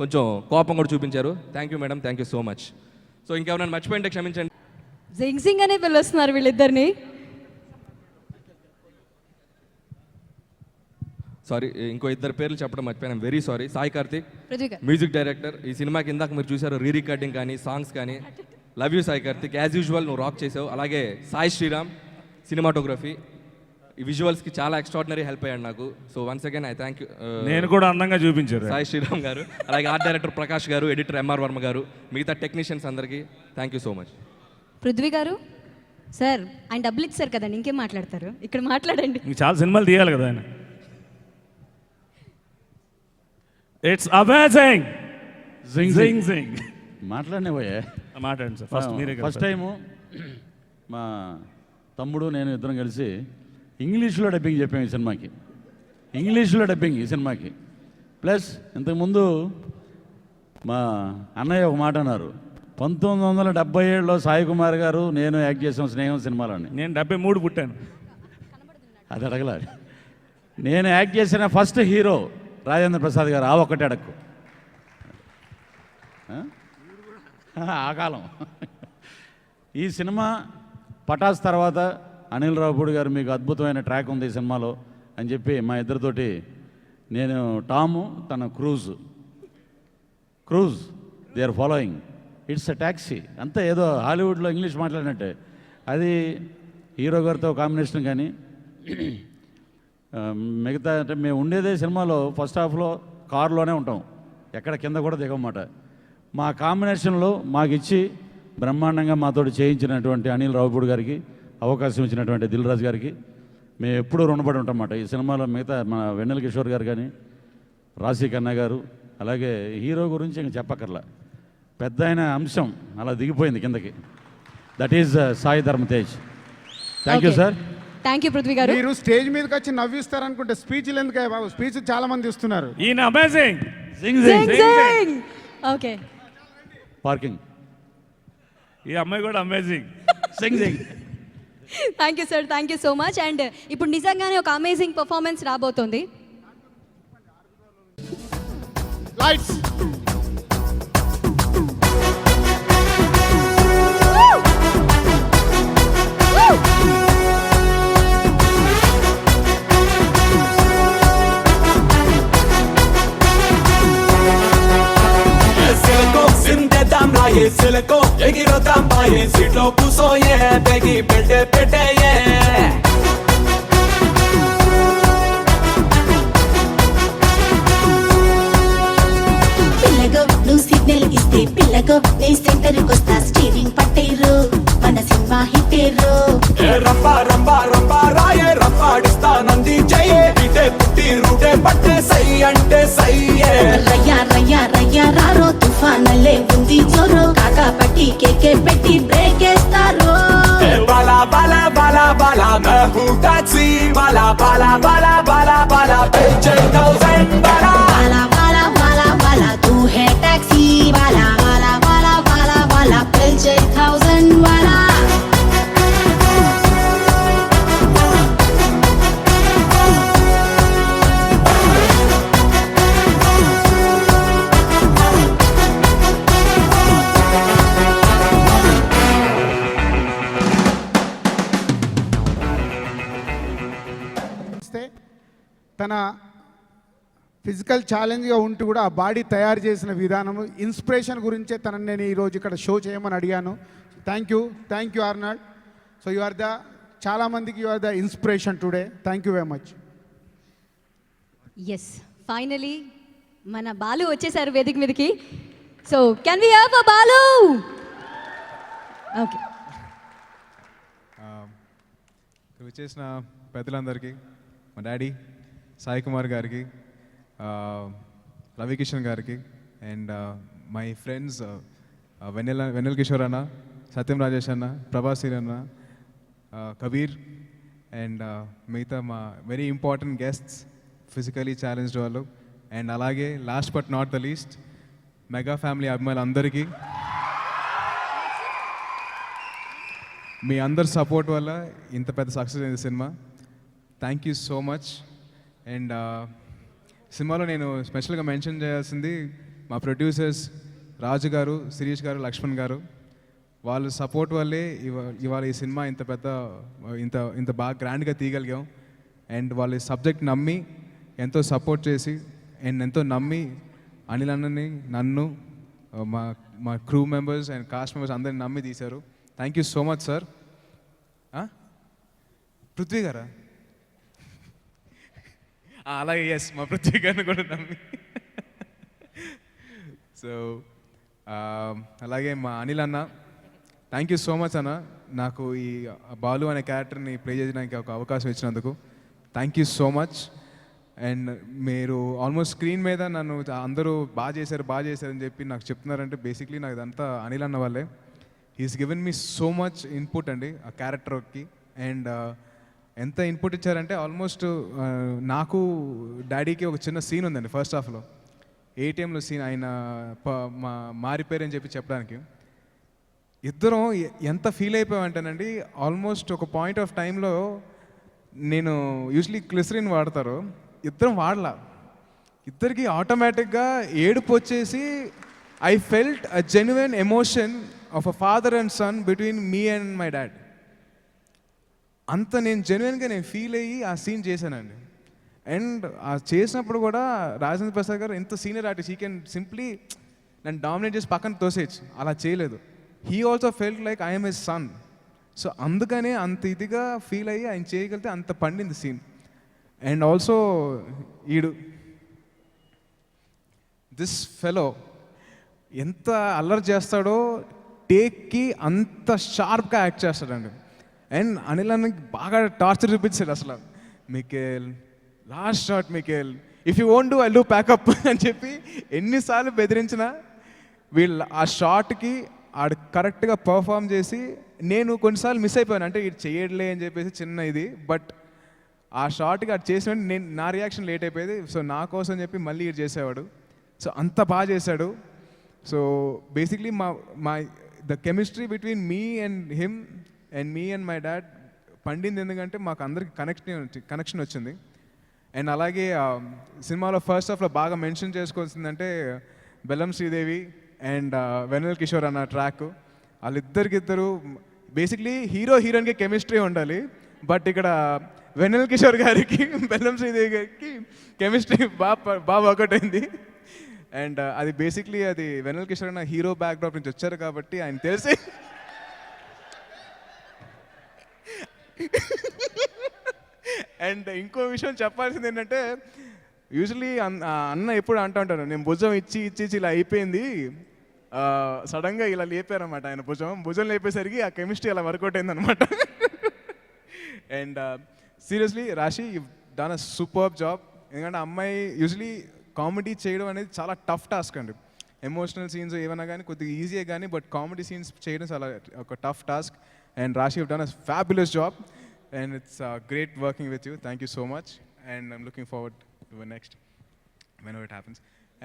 కొంచెం కోపం కూడా చూపించారు. Thank you madam, thank you so much. So ఇంకెవరైనా మర్చిపోయింటే క్షమించండి. జింగ్ జింగ్ అనే పిలుస్తున్నారు వీళ్ళిద్దరిని. సారీ, ఇంకో ఇద్దరు పేర్లు చెప్పడం మర్చిపోయాను, వెరీ సారీ. సాయి కార్తిక్, పృథ్వీ గారు. Music director. ఈ సినిమాకి ఇందాక మీరు చూసారు రీ రికార్డింగ్ కానీ సాంగ్స్ కానీ. Love you Sai Karthik, as usual నువ్వు రాక్ చేసావు. అలాగే సాయి శ్రీరామ్, సినిమాటోగ్రఫీ, ఈ విజువల్స్కి చాలా ఎక్స్ట్రాడినరీ హెల్ప్ అయ్యాడు నాకు. So once again I thank you. నేను కూడా అందంగా చూపించారు సాయి శ్రీరామ్ గారు, అలాగే ఆర్ట్ డైరెక్టర్ ప్రకాష్ గారు, ఎడిటర్ ఎంఆర్ వర్మ గారు, మిగతా టెక్నీషియన్స్ అందరికీ thank you so much. Prithvi గారు సార్, ఆయన డబ్బులు ఇచ్చారు కదండి, ఇంకేం మాట్లాడతారు, ఇక్కడ మాట్లాడండి. చాలా సినిమాలు తీయాలి కదా ఆయన. It's amazing. జింగ్ జింగ్ జింగ్. మాట్లాడినే పోయే మాట్లాడండి సార్. ఫస్ట్ మీరే. ఫస్ట్ టైము మా తమ్ముడు నేను ఇద్దరం కలిసి ఇంగ్లీష్లో డబ్బింగ్ చెప్పాము ఈ సినిమాకి. ఇంగ్లీష్లో డబ్బింగ్ ఈ సినిమాకి. ప్లస్ ఇంతకుముందు మా అన్నయ్య ఒక మాట అన్నారు, 1977లో సాయి కుమార్ గారు నేను యాక్ట్ చేసాం స్నేహం సినిమాలోని. నేను 73 పుట్టాను. అది అడగల. నేను యాక్ట్ చేసిన ఫస్ట్ హీరో రాజేంద్ర ప్రసాద్ గారు. ఆ ఒక్కటే అడక్కు ఆ కాలం. ఈ సినిమా పటాస్ తర్వాత అనిల్ రావుపూడి గారు మీకు అద్భుతమైన ట్రాక్ ఉంది ఈ సినిమాలో అని చెప్పి మా ఇద్దరితోటి, నేను టాము తన Cruise they are following, it's a taxi అంతా ఏదో హాలీవుడ్లో ఇంగ్లీష్ మాట్లాడినట్టే. అది హీరో గారితో కాంబినేషన్ కానీ మిగతా అంటే మేము ఉండేదే సినిమాలో ఫస్ట్ హాఫ్లో కారులోనే ఉంటాం, ఎక్కడ కింద కూడా దిగమాట. మా కాంబినేషన్లో మాకు ఇచ్చి బ్రహ్మాండంగా మాతోటి చేయించినటువంటి అనిల్ రావుపూడి గారికి, అవకాశం ఇచ్చినటువంటి దిల్ రాజు గారికి మేము ఎప్పుడూ రుణపడి ఉంటామన్నమాట. ఈ సినిమాలో మిగతా మన వెన్నెల కిషోర్ గారు కానీ, రాశి కన్నా గారు, అలాగే హీరో గురించి ఇంక చెప్పక్కర్లా, పెద్ద అయిన అంశం అలా దిగిపోయింది కిందకి. దట్ ఈజ్ సాయి ధర్మ Tej. Thank you sir. Thank you Prithvi గారు. మీరు స్టేజ్ మీదకి వచ్చి నవ్విస్తారనుకుంటే స్పీచ్లు ఎందుకే బాబు, స్పీచ్ చాలా మంది ఇస్తున్నారు. ఈయన అమేజింగ్. జింగ్ జింగ్. Okay, parking. ఈ అమ్మాయి కూడా అమేజింగ్. జింగ్ జింగ్. Thank you sir, thank you so much. And ఇప్పుడు నిజంగానే ఒక అమేజింగ్ పర్ఫార్మెన్స్ రాబోతోంది. లైట్స్. సిందేద్దాం రాయే సిలకో ఎగిరోద్దాం బాయే సీట్లో కూసోయే బెగి పెట్టేయే పిల్లగో నువ్వు సిగ్నల్ ఇస్తే పిల్లగో నీ సెంటర్కి వస్తా, స్టీరింగ్ పట్టేరు మన సినిమా హిట్టేరు. రంపా రంపా రంపా రాయే రంపాడిస్తా నంది చెయ్యే ఇటే పుట్టి రూటే పట్టే సై అంటే సయ్యే. రయ్యా రయ్యా రయ్యా రారో తుఫానలే ఉంది జోరో, కాకా పట్టి కేకే పెట్టి బ్రేక్ వేస్తారు. బాలా బాలా బాలా బాలా मैं हूँ टैक्सी वाला बाला बाला बाला बाला पेचे 1000 बाला वाला वाला वाला वाला तू है टैक्सी वाला वाला वाला वाला वाला पेचे 1000 वाला. తన ఫిజికల్ ఛాలెంజ్గా ఉంటూ కూడా ఆ బాడీ తయారు చేసిన విధానము, ఇన్స్పిరేషన్ గురించే తనని నేను ఈరోజు ఇక్కడ షో చేయమని అడిగాను. Thank you Arnold. So you are the, చాలామందికి you are the inspiration today. Thank you very much. Yes, finally మన బాలు వచ్చేసారు వేదిక మీదకి. So can we have a Balu? Okay. చేసిన పెద్దలందరికీ, మా డాడీ సాయి కుమార్ గారికి, రవికిషన్ గారికి, and my friends Vennela Kishore అన్న, సత్యం రాజేష్ అన్న, ప్రభాసీర్ అన్న, కబీర్, అండ్ మిగతా మా very important guests, physically challenged వాళ్ళు, అండ్ అలాగే last but not the least mega family అభిమానులందరికీ మీ అందరి సపోర్ట్ వల్ల ఇంత పెద్ద సక్సెస్ అయింది సినిమా. Thank you so much. And సినిమాలో నేను స్పెషల్గా మెన్షన్ చేయాల్సింది మా ప్రొడ్యూసర్స్ రాజు గారు, శిరీష్ గారు, లక్ష్మణ్ గారు. వాళ్ళ సపోర్ట్ వల్లే ఇవాళ ఈ సినిమా ఇంత బాగా గ్రాండ్గా తీయగలిగాం. అండ్ వాళ్ళ సబ్జెక్ట్ నమ్మి ఎంతో సపోర్ట్ చేసి అండ్ ఎంతో నమ్మి అనిల్ అన్నని, నన్ను, మా crew members and cost members అందరిని నమ్మి తీశారు. Thank you so much sir. Prithvi గారా? అలాగే ఎస్, మా పృథ్వీ గారిని కూడా నమ్మి. సో అలాగే మా అనిల్ అన్న, థ్యాంక్ యూ సో మచ్ అన్న, నాకు ఈ బాలు అనే క్యారెక్టర్ని ప్లే చేయడానికి ఒక అవకాశం ఇచ్చినందుకు thank you so much. And మీరు ఆల్మోస్ట్ స్క్రీన్ మీద నన్ను అందరూ బాగా చేశారు అని చెప్పి నాకు చెప్తున్నారంటే బేసిక్లీ నాకు ఇదంతా అనిల్ అన్న వాళ్ళే. He's given me so much input అండి ఆ క్యారెక్టర్కి. అండ్ ఎంత ఇన్పుట్ ఇచ్చారంటే ఆల్మోస్ట్ నాకు డాడీకి ఒక చిన్న సీన్ ఉందండి ఫస్ట్ హాఫ్లో, ఏటీఎంలో సీన్. ఆయన మారిపోయారని చెప్పి చెప్పడానికి ఇద్దరం ఎంత ఫీల్ అయిపోయామంటేనండి, ఆల్మోస్ట్ ఒక పాయింట్ ఆఫ్ టైంలో నేను యూజువలీ గ్లిసరిన్ వాడతారు, ఇద్దరం వాడలా. ఇద్దరికి ఆటోమేటిక్గా ఏడుపు వచ్చేసి I felt a genuine emotion of a father and son between me and my dad. అంత నేను జెన్యున్గా ఫీల్ అయ్యి ఆ సీన్ చేశానండి. అండ్ ఆ చేసినప్పుడు కూడా రాజేంద్ర ప్రసాద్ గారు ఎంత senior artist, he can simply నన్ను డామినేట్ చేసి పక్కన తోసేయచ్చు, అలా చేయలేదు. He also felt like I'm his son. So అందుకనే అంత ఇదిగా ఫీల్ అయ్యి ఆయన చేయగలిగితే అంత పండింది scene. And also this fellow ఎంత అల్లరి చేస్తాడో టేక్కి అంత షార్ప్గా యాక్ట్ చేస్తాడండి. అండ్ అనిల్ అన్నకి బాగా టార్చర్ చూపించాడు అసలు. Michael last shot, Michael if you won't do I do pack up అని చెప్పి ఎన్నిసార్లు బెదిరించినా వీళ్ళు ఆ షాట్కి ఆడు కరెక్ట్గా పర్ఫామ్ చేసి, నేను కొన్నిసార్లు మిస్ అయిపోయాను, అంటే ఇది చేయట్లే అని చెప్పేసి చిన్న ఇది, బట్ ఆ షాట్కి అది చేసిన నా రియాక్షన్ లేట్ అయిపోయేది. సో నా కోసం చెప్పి మళ్ళీ ఇది చేసేవాడు. సో అంత బాగా చేశాడు. So basically the chemistry between me and him and me and my dad పండింది, ఎందుకంటే మాకు అందరికి కనెక్షన్ వచ్చింది. అండ్ అలాగే సినిమాలో ఫస్ట్ హాఫ్లో బాగా మెన్షన్ చేసుకోవాల్సిందంటే బెల్లం శ్రీదేవి అండ్ వెన్నెల కిషోర్ అన్న ట్రాక్. వాళ్ళిద్దరికిద్దరు బేసిక్లీ హీరోయిన్కి కెమిస్ట్రీ ఉండాలి, బట్ ఇక్కడ వెన్నెల కిషోర్ గారికి బెల్లం శ్రీదేవి గారికి కెమిస్ట్రీ బాగా వర్కౌట్ అయింది. అండ్ అది బేసిక్లీ అది వెన్నెల కిషోర్ అన్న హీరో బ్యాక్డ్రాప్ నుంచి వచ్చారు కాబట్టి ఆయన తెలిసి అండ్ ఇంకో విషయం చెప్పాల్సింది ఏంటంటే, యూజువలీ అన్న ఎప్పుడు అంటూ ఉంటాను, నేను భుజం ఇచ్చి ఇలా అయిపోయింది, సడన్గా ఇలా లేపారనమాట ఆయన భుజం లేపేసరికి ఆ కెమిస్ట్రీ అలా వర్కౌట్ అయిందనమాట. అండ్ సీరియస్లీ రాశి, you done a superb job. ఎందుకంటే అమ్మాయి యూజువలీ కామెడీ చేయడం అనేది చాలా టఫ్ టాస్క్ అండి. ఎమోషనల్ సీన్స్ ఏమైనా కానీ కొద్దిగా ఈజీయే కానీ, బట్ కామెడీ సీన్స్ చేయడం చాలా ఒక టఫ్ టాస్క్. అండ్ రాశి, you done a fabulous job and it's great working with you. Thank you so much and I'm looking forward to next when it happens.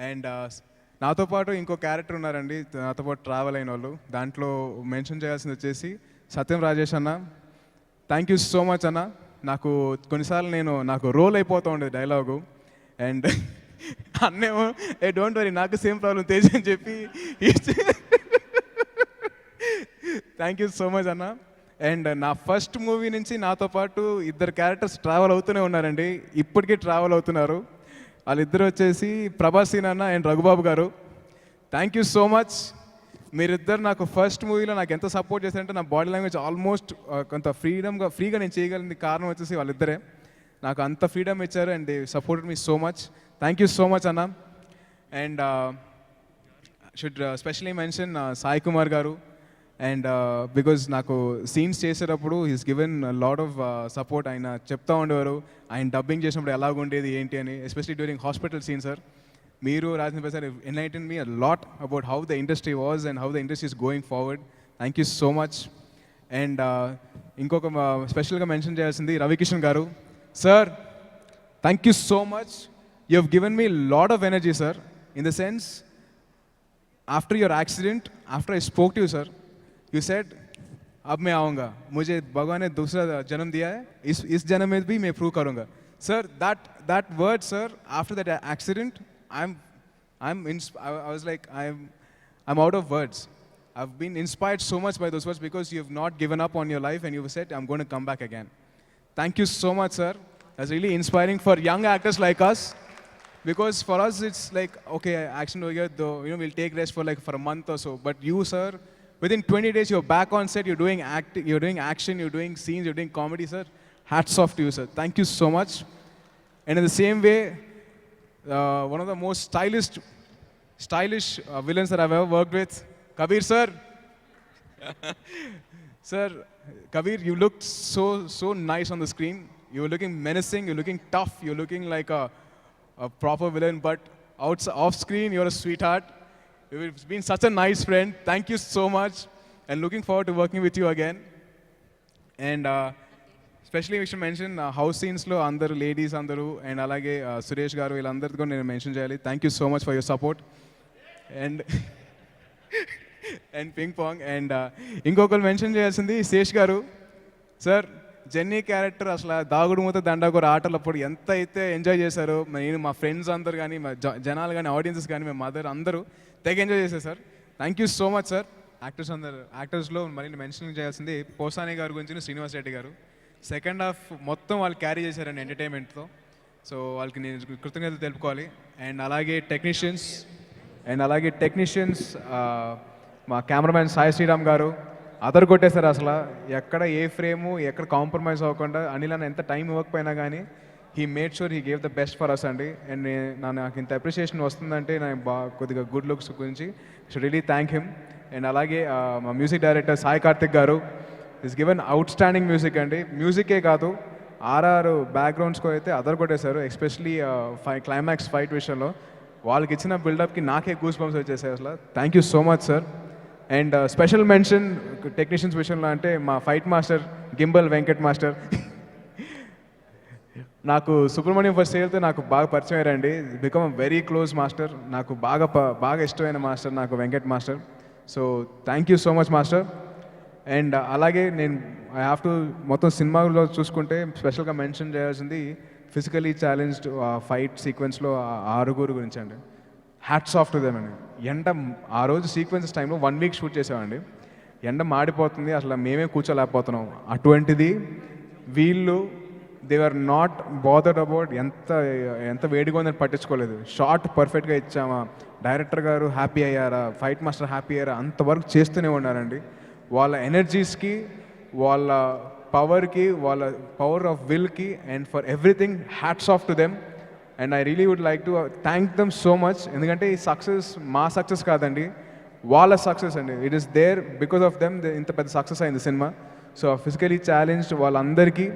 And నాతో పాటు ఇంకో character ఉన్నారండి, నాతో పాటు ట్రావెల్ అయిన వాళ్ళు. దాంట్లో మెన్షన్ చేయాల్సింది వచ్చేసి సత్యం రాజేష్ అన్న. థ్యాంక్ యూ సో మచ్ అన్న. నాకు కొన్నిసార్లు నాకు రోల్ అయిపోతూ ఉండేది డైలాగు, అండ్ అన్నేమో ఏ డోంట్ వరీ నాకు సేమ్ ప్రాబ్లం తేజ్ అని చెప్పి థ్యాంక్ యూ సో మచ్ అన్న. అండ్ నా ఫస్ట్ మూవీ నుంచి నాతో పాటు ఇద్దరు క్యారెక్టర్స్ ట్రావెల్ అవుతూనే ఉన్నారండి, ఇప్పటికీ ట్రావెల్ అవుతున్నారు. వాళ్ళిద్దరు వచ్చేసి ప్రభాస్ సీన్ అన్న అండ్ రఘుబాబు గారు. Thank you so much. మీరిద్దరు నాకు ఫస్ట్ మూవీలో నాకు ఎంత సపోర్ట్ చేశారంటే, నా బాడీ లాంగ్వేజ్ ఆల్మోస్ట్ కొంత ఫ్రీగా నేను చేయగలిగింది కారణం వచ్చేసి వాళ్ళిద్దరే. నాకు అంత ఫ్రీడమ్ ఇచ్చారు and they supported me so much. Thank you so much అన్న. And should specially mention Sai Kumar గారు. అండ్ బికాజ్ నాకు సీన్స్ చేసేటప్పుడు he's given lot of support. ఆయన చెప్తా ఉండేవారు ఆయన డబ్బింగ్ చేసినప్పుడు ఎలాగుండేది ఏంటి అని, especially during hospital scene sir. మీరు Rajendra Prasad enlighten me a lot about how the industry was and how the industry is going forward. Thank you so much. And ఇంకొక స్పెషల్గా మెన్షన్ చేయాల్సింది రవికిషన్ గారు. Sir thank you so much. you have given me a lot of energy, sir. In the sense, after your accident, after I spoke to you, sir, you said, अब मैं आऊँगा, मुझे भगवान ने दूसरा जन्म दिया है, इस जन्म में भी मैं प्रूव करूँगा. Sir, that word, sir, after that accident, I was like, I'm out of words. I've been inspired so much by those words because you have not given up on your life and you said, I'm going to come back again. Thank you so much, sir. That's really inspiring for young actors like us. Because for us, it's like, okay, action over here, though, we'll take rest for a month or so. But you, sir, within 20 days, you're back on set, you're doing action, you're doing scenes, you're doing comedy, sir. Hats off to you, sir. Thank you so much. And in the same way, one of the most stylish villains that I've ever worked with, Kabir, sir. Sir, Kabir, you looked so nice on the screen. You were looking menacing, you're looking tough, you're looking like a proper villain, but off screen, you're a sweetheart. You've been such a nice friend. Thank you so much. And looking forward to working with you again. And especially we should mention house scenes lo andaru ladies andaru and alage Suresh garu illandartho kuda nenu mention cheyali. Thank you so much for your support. And and ping pong and ఇంకొకరు mention చేయాల్సింది శేష్ గారు sir. Jenny character అసలు దాగుడు మూత దండాగూర ఆటలప్పుడు ఎంత అయితే enjoy చేశారో, నేను మా ఫ్రెండ్స్ అందరు కానీ మా జనాలు కానీ ఆడియన్సెస్ కానీ మా మదర్ అందరూ తెగ ఎంజాయ్ చేశారు sir. Thank you so much sir. యాక్టర్స్లో మరి మెన్షన్ చేయాల్సింది పోసాని గారి గురించి శ్రీనివాస్ రెడ్డి గారు. సెకండ్ హాఫ్ మొత్తం వాళ్ళు క్యారీ చేశారండి ఎంటర్టైన్మెంట్తో. సో వాళ్ళకి నేను కృతజ్ఞతలు తెలుపుకోవాలి. అండ్ అలాగే టెక్నీషియన్స్ మా కెమెరామ్యాన్ సాయి శ్రీరామ్ గారు అదర్ కొట్టేశారు. అసలు ఎక్కడ ఏ ఫ్రేము ఎక్కడ కాంప్రమైజ్ అవ్వకుండా అనిల్ అన్న ఎంత టైం ఇవ్వకపోయినా కానీ he made sure he gave the best for us అండి. అండ్ నాకు ఇంత అప్రిషియేషన్ వస్తుందంటే నాకు కొద్దిగా గుడ్ లుక్స్ గురించి should really thank him. And అలాగే మా మ్యూజిక్ డైరెక్టర్ సాయి కార్తిక్ గారు is given outstanding music అండి. మ్యూజికే కాదు ఆర్ఆర్ బ్యాక్గ్రౌండ్స్కి అయితే అదర్ కొట్టేశారు. ఎస్పెషలీ క్లైమాక్స్ ఫైట్ విషయంలో వాళ్ళకి ఇచ్చిన బిల్డప్కి నాకే గూస్ బంప్స్ వచ్చేసాయి అసలు. Thank you so much sir. And special mention technicians విషయంలో అంటే మా fight master gimbal Venkat master. నాకు సుబ్రహ్మణ్యం ఫస్ట్ వెళ్తే నాకు బాగా పరిచయం అయ్యారండి. Become very close master. నాకు బాగా ఇష్టమైన మాస్టర్ నాకు Venkat master. So thank you so much master. And అలాగే నేను ఐ హ్యావ్ టు మొత్తం సినిమాలో చూసుకుంటే స్పెషల్గా మెన్షన్ చేయాల్సింది ఫిజికలీ ఛాలెంజ్డ్ ఫైట్ సీక్వెన్స్లో 6 గురించి అండి. హ్యాట్స్ ఆఫ్ టు దెమ్ అండి. ఎండ ఆ రోజు సీక్వెన్సెస్ టైంలో 1 వీక్ షూట్ చేసామండి. ఎండ మాడిపోతుంది, అసలు మేమే కూర్చోలేకపోతున్నాం. అటువంటిది వీళ్ళు they are not bothered about ఎంత వేడిగా ఉందని పట్టించుకోలేదు. షార్ట్ పర్ఫెక్ట్గా ఇచ్చామా, డైరెక్టర్ గారు హ్యాపీ అయ్యారా, ఫైట్ మాస్టర్ హ్యాపీ అయ్యారా, అంతవరకు చేస్తూనే ఉన్నారండి. వాళ్ళ ఎనర్జీస్కి, వాళ్ళ పవర్కి, వాళ్ళ పవర్ ఆఫ్ విల్కి and for everything hats off to them. And I really would like to thank them so much. ఎందుకంటే ఈ సక్సెస్ మా సక్సెస్ కాదండి, వాళ్ళ సక్సెస్ అండి. It is there because of them ఇంత పెద్ద సక్సెస్ అయింది సినిమా. సో ఫిజికలీ ఛాలెంజ్డ్ వాళ్ళందరికీ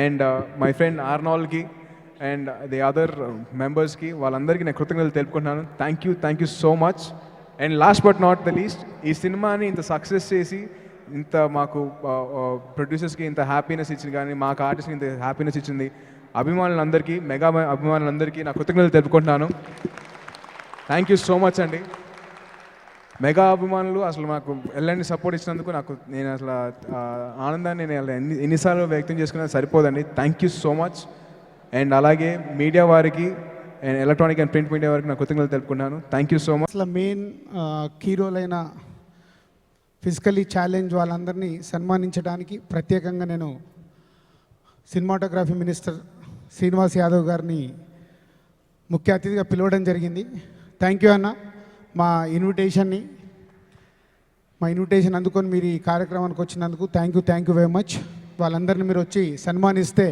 అండ్ మై ఫ్రెండ్ ఆర్నాల్డ్కి అండ్ ది అదర్ మెంబర్స్కి వాళ్ళందరికీ నేను కృతజ్ఞతలు తెలుపుకుంటున్నాను. Thank you so much. And last but not the least, ఈ సినిమాని ఇంత సక్సెస్ చేసి ఇంత మాకు ప్రొడ్యూసర్స్కి ఇంత హ్యాపీనెస్ ఇచ్చింది, కానీ మాకు ఆర్టిస్ట్కి ఇంత హ్యాపీనెస్ ఇచ్చింది అభిమానులందరికీ, మెగా అభిమానులందరికీ నా కృతజ్ఞతలు తెలుపుకుంటున్నాను. థ్యాంక్ యూ సో మచ్ అండి. మెగా అభిమానులు అసలు మాకు ఎలాంటి సపోర్ట్ ఇచ్చినందుకు నేను అసలు ఆనందాన్ని నేను ఎన్నిసార్లు వ్యక్తం చేసుకునేది సరిపోదండి. Thank you so much. And అలాగే మీడియా వారికి and electronic and print media వారికి నా కృతజ్ఞతలు తెలుపుకున్నాను. Thank you so much. అసలు మెయిన్ హీరోలైన ఫిజికలీ ఛాలెంజ్ వాళ్ళందరినీ సన్మానించడానికి ప్రత్యేకంగా నేను సినిమాటోగ్రఫీ మినిస్టర్ శ్రీనివాస్ యాదవ్ గారిని ముఖ్య అతిథిగా పిలవడం జరిగింది. థ్యాంక్ యూ అన్న. మా ఇన్విటేషన్ అందుకొని మీరు ఈ కార్యక్రమానికి వచ్చినందుకు థ్యాంక్ యూ వెరీ మచ్. వాళ్ళందరినీ మీరు వచ్చి సన్మానిస్తే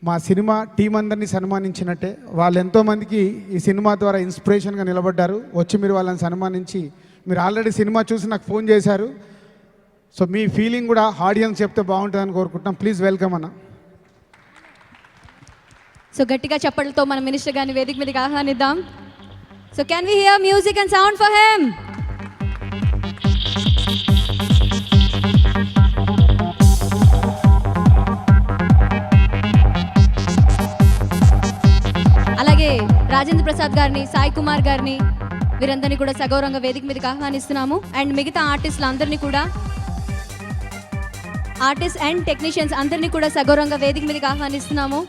మా సినిమా టీం అందరినీ సన్మానించినట్టే. వాళ్ళు ఎంతోమందికి ఈ సినిమా ద్వారా ఇన్స్పిరేషన్గా నిలబడ్డారు. వచ్చి మీరు వాళ్ళని సన్మానించి, మీరు ఆల్రెడీ సినిమా చూసి నాకు ఫోన్ చేశారు. సో మీ ఫీలింగ్ కూడా ఆడియన్స్ చెప్తే బాగుంటుందని కోరుకుంటున్నాం. ప్లీజ్ వెల్కమ్ అన్న. సో గట్టిగా చప్పట్లతో మన మినిస్టర్ గారిని వేదిక మీదకి ఆహ్వానిద్దాం. So can we hear music and sound for him. అలాగే రాజేంద్ర ప్రసాద్ గారిని, సాయి కుమార్ గారిని, వీరందరినీ కూడా సగౌరవంగా వేదిక మీదకి ఆహ్వానిస్తున్నాము. అండ్ మిగతా ఆర్టిస్టులు అందరినీ కూడా, ఆర్టిస్ట్ అండ్ టెక్నీషియన్స్ అందరినీ కూడా సగౌరవంగా వేదిక మీదకి ఆహ్వానిస్తున్నాము.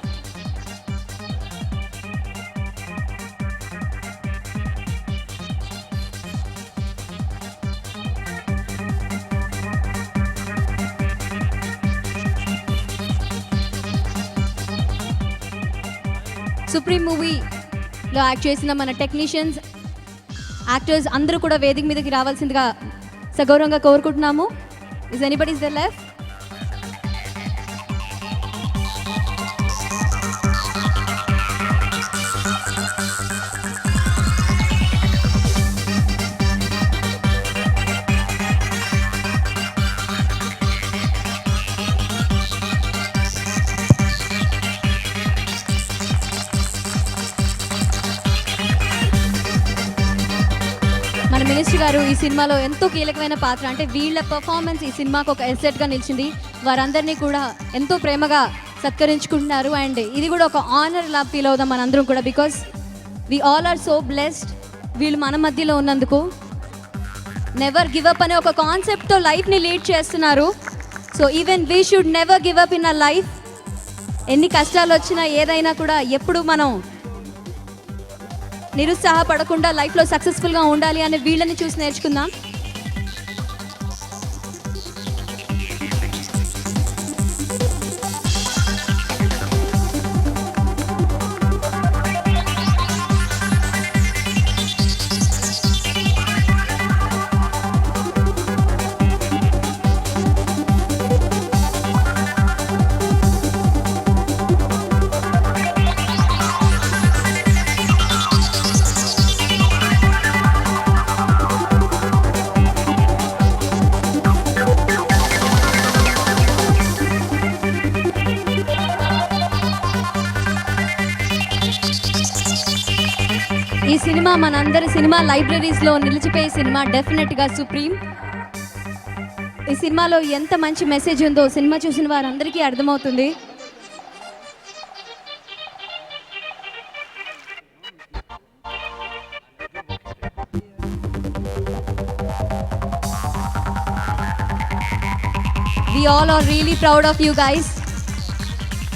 సుప్రీం మూవీలో యాక్ట్ చేసిన మన టెక్నీషియన్స్, యాక్టర్స్ అందరూ కూడా వేదిక మీదకి రావాల్సిందిగా సగౌరవంగా కోరుకుంటున్నాము. Is anybody is the left? మన మినిస్టర్ గారు ఈ సినిమాలో ఎంతో కీలకమైన పాత్ర, అంటే వీళ్ళ పర్ఫార్మెన్స్ ఈ సినిమాకు ఒక ఎసెట్గా నిలిచింది. వారందరినీ కూడా ఎంతో ప్రేమగా సత్కరించుకుంటున్నారు. అండ్ ఇది కూడా ఒక ఆనర్ లా ఫీల్ అవుదాం మనందరం కూడా, because we all are so blessed వీళ్ళు మన మధ్యలో ఉన్నందుకు. నెవర్ గివ్ అప్ అనే ఒక కాన్సెప్ట్తో లైఫ్ని లీడ్ చేస్తున్నారు. So even we should never give up in a life. ఎన్ని కష్టాలు వచ్చినా ఏదైనా కూడా ఎప్పుడు మనం నిరుత్సాహపడకుండా లైఫ్లో సక్సెస్ఫుల్గా ఉండాలి అనే వీళ్ళని చూసి నేర్చుకుందాం. ఈ సినిమా మనందరి సినిమా లైబ్రరీస్లో నిలిచిపోయే సినిమా డెఫినెట్గా సుప్రీం. ఈ సినిమాలో ఎంత మంచి మెసేజ్ ఉందో సినిమా చూసిన వారందరికీ అర్థమవుతుంది. We all are really proud of you guys.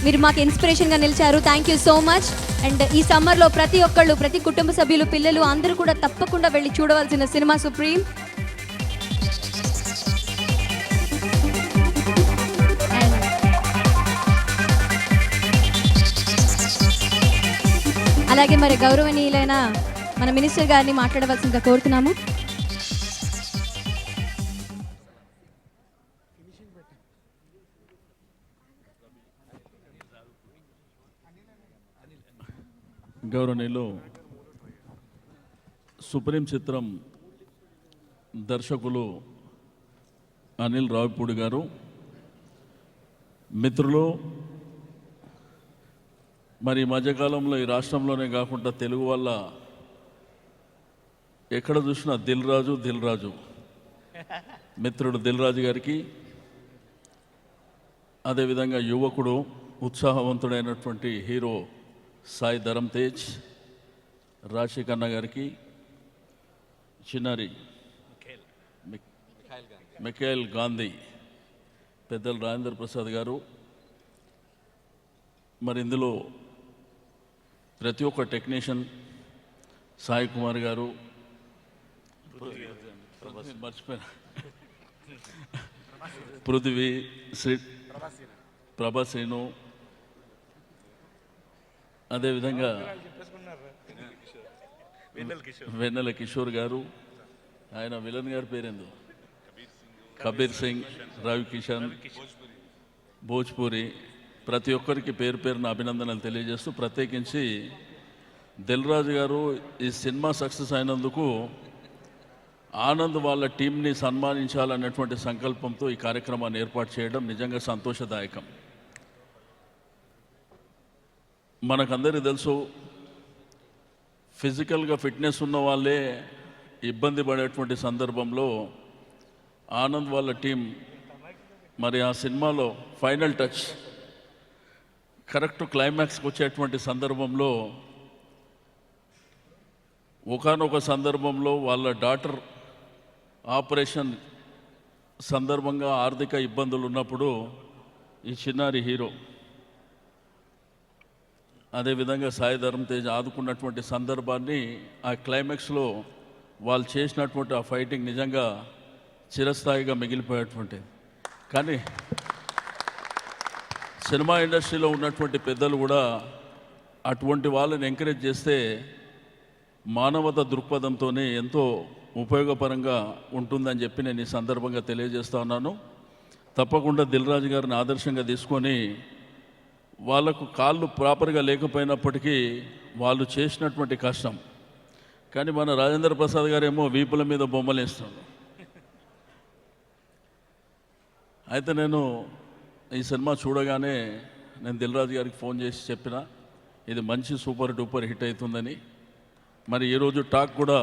మీరు మాకు ఇన్స్పిరేషన్గా నిలిచారు. Thank you so much. And ఈ సమ్మర్లో ప్రతి ఒక్కళ్ళు, ప్రతి కుటుంబ సభ్యులు, పిల్లలు అందరూ కూడా తప్పకుండా వెళ్ళి చూడవలసిన సినిమా సుప్రీం. అలాగే మరి గౌరవనీయులైన మన మినిస్టర్ గారిని మాట్లాడవలసిందిగా కోరుతున్నాము. గౌరవనీయులు సుప్రీం చిత్రం దర్శకులు అనిల్ రావిపూడి గారు, మిత్రులు, మరి ఈ మధ్యకాలంలో ఈ రాష్ట్రంలోనే కాకుండా తెలుగు వల్ల ఎక్కడ చూసినా దిల్ రాజు మిత్రుడు దిల్ రాజు గారికి, అదేవిధంగా యువకుడు ఉత్సాహవంతుడైనటువంటి హీరో సాయి ధరమ్ తేజ్, రాజశేఖర్ గారికి, చిన్నారి మిఖాయిల్ గాంధీ, పెద్దలు రాజేంద్ర ప్రసాద్ గారు, మరి ఇందులో ప్రతి ఒక్క టెక్నీషియన్, సాయి కుమార్ గారు, మర్చిపోయినా పృథ్వీ, ప్రభాసేను, అదేవిధంగా వెన్నెల కిషోర్ గారు, ఆయన విలన్ గారి పేరేందు, కబీర్ సింగ్, రవి కిషన్, భోజ్పూరి, ప్రతి ఒక్కరికి పేరు పేరున అభినందనలు తెలియజేస్తూ, ప్రత్యేకించి దిల్ రాజు గారు ఈ సినిమా సక్సెస్ అయినందుకు ఆనంద్ వాళ్ళ టీంని సన్మానించాలన్నటువంటి సంకల్పంతో ఈ కార్యక్రమాన్ని ఏర్పాటు చేయడం నిజంగా సంతోషదాయకం. మనకందరికీ తెలుసు, ఫిజికల్గా ఫిట్నెస్ ఉన్న వాళ్ళే ఇబ్బంది పడేటువంటి సందర్భంలో ఆనంద్ వాళ్ళ టీం మరి ఆ సినిమాలో ఫైనల్ టచ్ కరెక్ట్ క్లైమాక్స్కి వచ్చేటువంటి సందర్భంలో ఒకానొక సందర్భంలో వాళ్ళ డాటర్ ఆపరేషన్ సందర్భంగా ఆర్థిక ఇబ్బందులు ఉన్నప్పుడు ఈ చిన్నారి హీరో అదేవిధంగా సాయి ధరమ్ తేజ్ ఆదుకున్నటువంటి సందర్భాన్ని ఆ క్లైమాక్స్లో వాళ్ళు చేసినటువంటి ఆ ఫైటింగ్ నిజంగా చిరస్థాయిగా మిగిలిపోయేటువంటిది. కానీ సినిమా ఇండస్ట్రీలో ఉన్నటువంటి పెద్దలు కూడా అటువంటి వాళ్ళని ఎంకరేజ్ చేస్తే మానవత దృక్పథంతోనే ఎంతో ఉపయోగపరంగా ఉంటుందని చెప్పి నేను ఈ సందర్భంగా తెలియజేస్తా ఉన్నాను. తప్పకుండా దిల్ రాజు గారిని ఆదర్శంగా తీసుకొని వాళ్ళకు కాళ్ళు ప్రాపర్గా లేకపోయినప్పటికీ వాళ్ళు చేసినటువంటి కష్టం. కానీ మన రాజేంద్ర ప్రసాద్ గారు ఏమో వీపుల మీద బొమ్మలు వేస్తున్నాడు. అయితే నేను ఈ సినిమా చూడగానే నేను దిల్ రాజు గారికి ఫోన్ చేసి చెప్పిన ఇది మంచి సూపర్ డూపర్ హిట్ అవుతుందని. మరి ఈరోజు టాక్ కూడా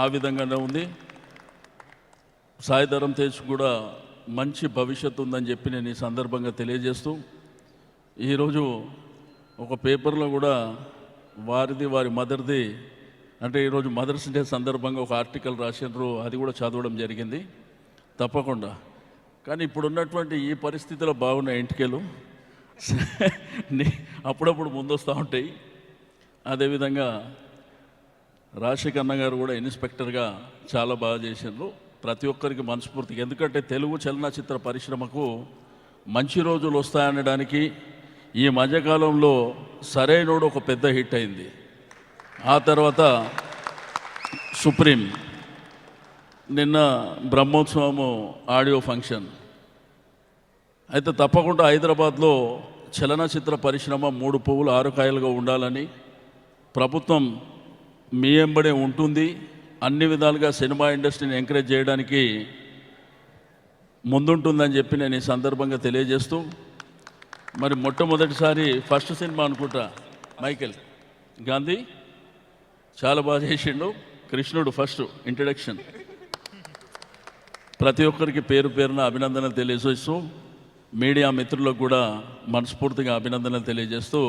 ఆ విధంగానే ఉంది. సాయి ధరమ్ తేజ్ కూడా మంచి భవిష్యత్తు ఉందని చెప్పి నేను ఈ సందర్భంగా తెలియజేస్తూ, ఈరోజు ఒక పేపర్లో కూడా వారి మదర్ది అంటే ఈరోజు మదర్స్ డే సందర్భంగా ఒక ఆర్టికల్ రాసినారు, అది కూడా చదవడం జరిగింది. తప్పకుండా కానీ ఇప్పుడున్నటువంటి ఈ పరిస్థితిలో బాగున్న ఇంటికెళ్ళు అప్పుడప్పుడు ముందొస్తూ ఉంటాయి. అదేవిధంగా రాజశేఖర్ అన్న గారు కూడా ఇన్స్పెక్టర్గా చాలా బాగా చేసినారు. ప్రతి ఒక్కరికి మనస్ఫూర్తిగా, ఎందుకంటే తెలుగు చలనచిత్ర పరిశ్రమకు మంచి రోజులు వస్తాయనడానికి ఈ మధ్యకాలంలో సరైనోడు ఒక పెద్ద హిట్ అయింది. ఆ తర్వాత సుప్రీం, నిన్న బ్రహ్మోత్సవము ఆడియో ఫంక్షన్. అయితే తప్పకుండా హైదరాబాద్లో చలనచిత్ర పరిశ్రమ 3 పువ్వులు 6 కాయలుగా ఉండాలని ప్రభుత్వం మీ వెంబడే ఉంటుంది. అన్ని విధాలుగా సినిమా ఇండస్ట్రీని ఎంకరేజ్ చేయడానికి ముందుంటుందని చెప్పి నేను ఈ సందర్భంగా తెలియజేస్తూ, మరి మొట్టమొదటిసారి ఫస్ట్ సినిమా అనుకుంటా మైకేల్ గాంధీ చాలా బాగా చేసిండు. కృష్ణుడు ఫస్ట్ ఇంట్రడక్షన్. ప్రతి ఒక్కరికి పేరు పేరున అభినందనలు తెలియజేస్తూ, మీడియా మిత్రులకు కూడా మనస్ఫూర్తిగా అభినందనలు తెలియజేస్తూ,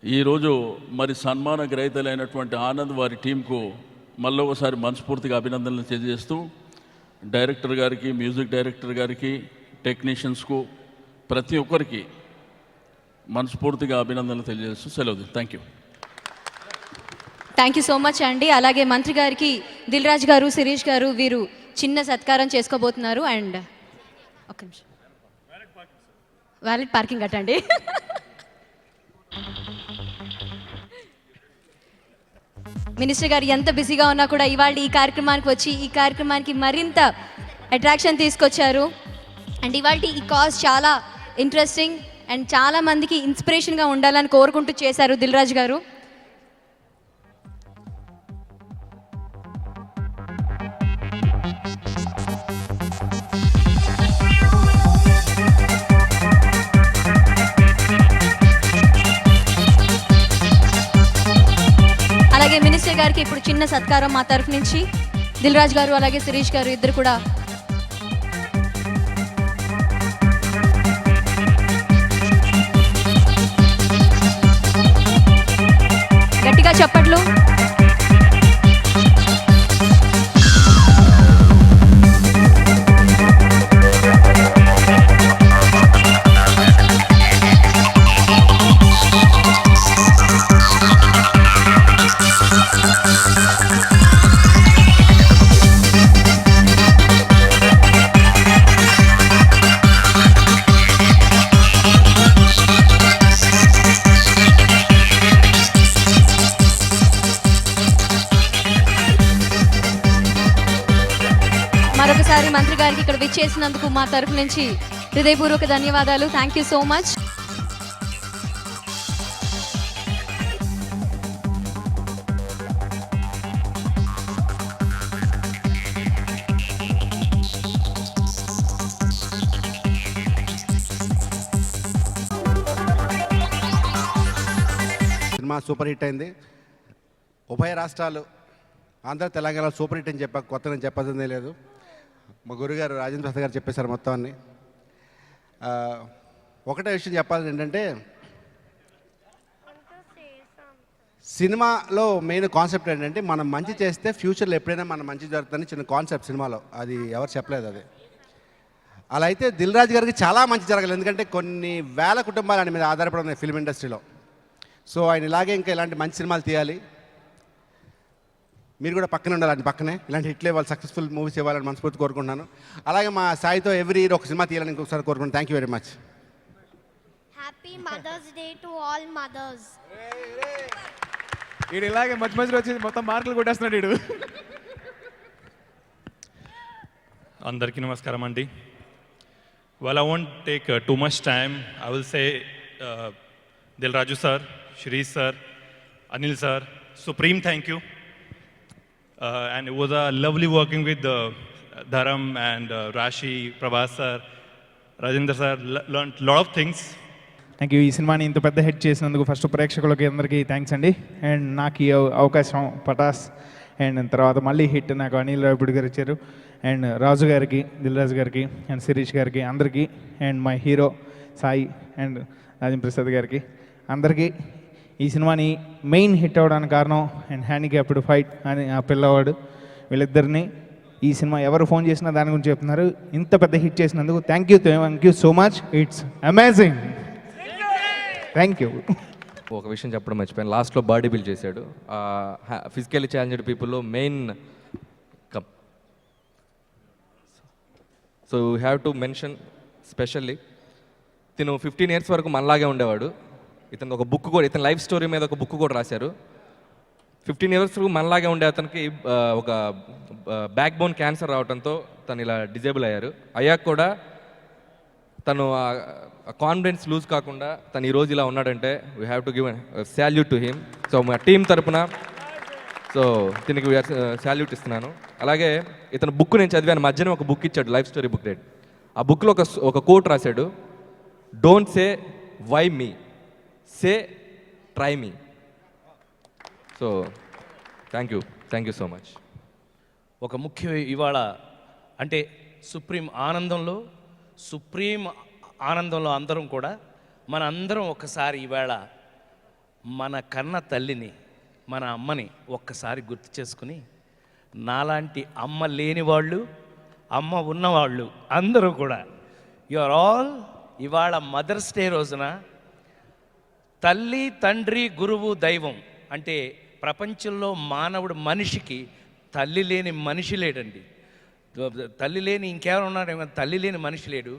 ఈరోజు మరి సన్మాన గ్రహీతలైనటువంటి ఆనంద్ వారి టీంకు మళ్ళీ ఒకసారి మనస్ఫూర్తిగా అభినందనలు తెలియజేస్తూ, డైరెక్టర్ గారికి, మ్యూజిక్ డైరెక్టర్ గారికి, టెక్నీషియన్స్కు ప్రతి ఒక్కరికి మనస్ఫూర్తిగా అభినందనలు తెలియజేస్తూ సెలవు. Thank you. Thank you so much అండి. అలాగే మంత్రి గారికి దిల్ రాజు గారు, శిరీష్ గారు వీరు చిన్న సత్కారం చేసుకోబోతున్నారు. అండ్ ఒక్క నిమిషం, వ్యాలిడ్ పార్కింగ్ అటండి. మినిస్టర్ గారు ఎంత బిజీగా ఉన్నా కూడా ఇవాళ ఈ కార్యక్రమానికి వచ్చి ఈ కార్యక్రమానికి మరింత అట్రాక్షన్ తీసుకొచ్చారు. అండ్ ఇవాళ ఈ కాజ్ చాలా ఇంట్రెస్టింగ్ అండ్ చాలా మందికి ఇన్స్పిరేషన్గా ఉండాలని కోరుకుంటూ చేశారు దిల్ రాజు గారు. అలాగే మినిస్టర్ గారికి ఇప్పుడు చిన్న సత్కారం మా తరఫు నుంచి. దిల్ రాజు గారు అలాగే శిరీష్ గారు ఇద్దరు కూడా గట్టిగా చప్పట్లు. మరొకసారి మంత్రి గారికి ఇక్కడ విచ్చేసినందుకు మా తరఫు నుంచి హృదయపూర్వక ధన్యవాదాలు. Thank you so much. Cinema super hit అయింది. ఉభయ రాష్ట్రాలు ఆంధ్ర తెలంగాణ సూపర్ హిట్ అని చెప్పాక కొత్త నేను చెప్పాల్సిందే లేదు. మా గురుగారు రాజేంద్ర ప్రసాద్ గారు చెప్పేశారు మొత్తాన్ని. ఒకటే విషయం చెప్పాలి ఏంటంటే సినిమాలో మెయిన్ కాన్సెప్ట్ ఏంటంటే మనం మంచి చేస్తే ఫ్యూచర్లో ఎప్పుడైనా మనం మంచి జరుగుతుందని చిన్న కాన్సెప్ట్ సినిమాలో. అది ఎవరు చెప్పలేదు అది. అలా అయితే దిల్ రాజు గారికి చాలా మంచి జరగాలి, ఎందుకంటే కొన్ని వేల కుటుంబాలు ఆయన మీద ఆధారపడి ఉన్నాయి ఫిల్మ్ ఇండస్ట్రీలో. సో ఆయన ఇలాగే ఇంకా ఇలాంటి మంచి సినిమాలు తీయాలి. మీరు కూడా పక్కన ఉండాలి, పక్కనే ఇలాంటి హిట్లు ఇవ్వాలి, సక్సెస్ఫుల్ మూవీస్ ఇవ్వాలని మనస్ఫూర్తి కోరుకుంటున్నాను. అలాగే మా సాయితో ఎవ్రీ ఇయర్ ఒక సినిమా తీయాలని ఇంకొకసారి కోరుకుంటున్నాను. Thank you very much. Happy Mother's Day to all mothers. వీడు ఇలాగే మధ్య మధ్యలో వచ్చి మొత్తం మార్కులు కొట్టేస్తున్నాడు వీడు. అందరికీ నమస్కారం అండి. Well, I won't take too much time. I will say Dil Raju sir, Shri sir, Anil sir, supreme thank you. And it was a lovely working with Dharam and Rashi, Prabhas sir, Rajendra sir. Learned a lot of things. Thank you. ఈ సినిమాని ఇంత పెద్ద hit చేసినందుకు first ప్రేక్షకులకి అందరికీ thanks అండి. And నాకు ఈ అవకాశం పటాస్ అండ్ తర్వాత మళ్ళీ హిట్ నాకు అనిల్ రావిపూడి గారు ఇచ్చారు. అండ్ రాజు గారికి, దిల్ రాజు గారికి అండ్ శిరీష్ గారికి అందరికీ, and my hero Sai and Rajendra Prasad గారికి అందరికీ ఈ సినిమాని మెయిన్ హిట్ అవ్వడానికి కారణం అండ్ హ్యాండిక్యాప్డ్ ఫైట్ అని ఆ పిల్లవాడు, వీళ్ళిద్దరిని ఈ సినిమా ఎవరు ఫోన్ చేసినా దాని గురించి చెప్తున్నారు. ఇంత పెద్ద హిట్ చేసినందుకు thank you so much. It's amazing. Thank you. ఒక విషయం చెప్పడం మర్చిపోయాను, లాస్ట్లో బాడీ బిల్డ్ చేశాడు. ఫిజికల్లీ ఛాలెంజ్డ్ పీపుల్లో main so you have to mention specially తిను 15 years వరకు మనలాగే ఉండేవాడు. ఇతను ఒక బుక్ కూడా, ఇతని లైఫ్ స్టోరీ మీద ఒక బుక్ కూడా రాశారు. 15 years వరకు మనలాగే ఉండే అతనికి ఒక బ్యాక్ బోన్ క్యాన్సర్ రావడంతో తను ఇలా డిజేబుల్ అయ్యాక కూడా తను కాన్ఫిడెన్స్ లూజ్ కాకుండా తను ఈరోజు ఇలా ఉన్నాడంటే we have to give salute to him. So మా టీం తరపున సో దీనికి శాల్యూట్ ఇస్తున్నాను. అలాగే ఇతను బుక్ నేను చదివాను, మధ్యన ఒక బుక్ ఇచ్చాడు, లైఫ్ స్టోరీ బుక్ రేట్. ఆ బుక్లో ఒక కోట్ రాశాడు, don't say why me, say try me. So thank you so much. ఒక ముఖ్య ఇవాళ అంటే సుప్రీం ఆనందంలో అందరం కూడా మన అందరం ఒక్కసారి ఇవాళ మన కన్న తల్లిని, మన అమ్మని ఒక్కసారి గుర్తు చేసుకుని, నాలాంటి అమ్మ లేని వాళ్ళు, అమ్మ ఉన్నవాళ్ళు అందరూ కూడా యు ఆర్ ఆల్ ఇవాళ మదర్స్ డే రోజున తల్లి, తండ్రి, గురువు, దైవం అంటే ప్రపంచంలో మానవుడు మనిషికి తల్లి లేని మనిషి లేడండి. తల్లి లేని ఇంకెవరు ఉన్నాడేమో, తల్లి లేని మనిషి లేడు.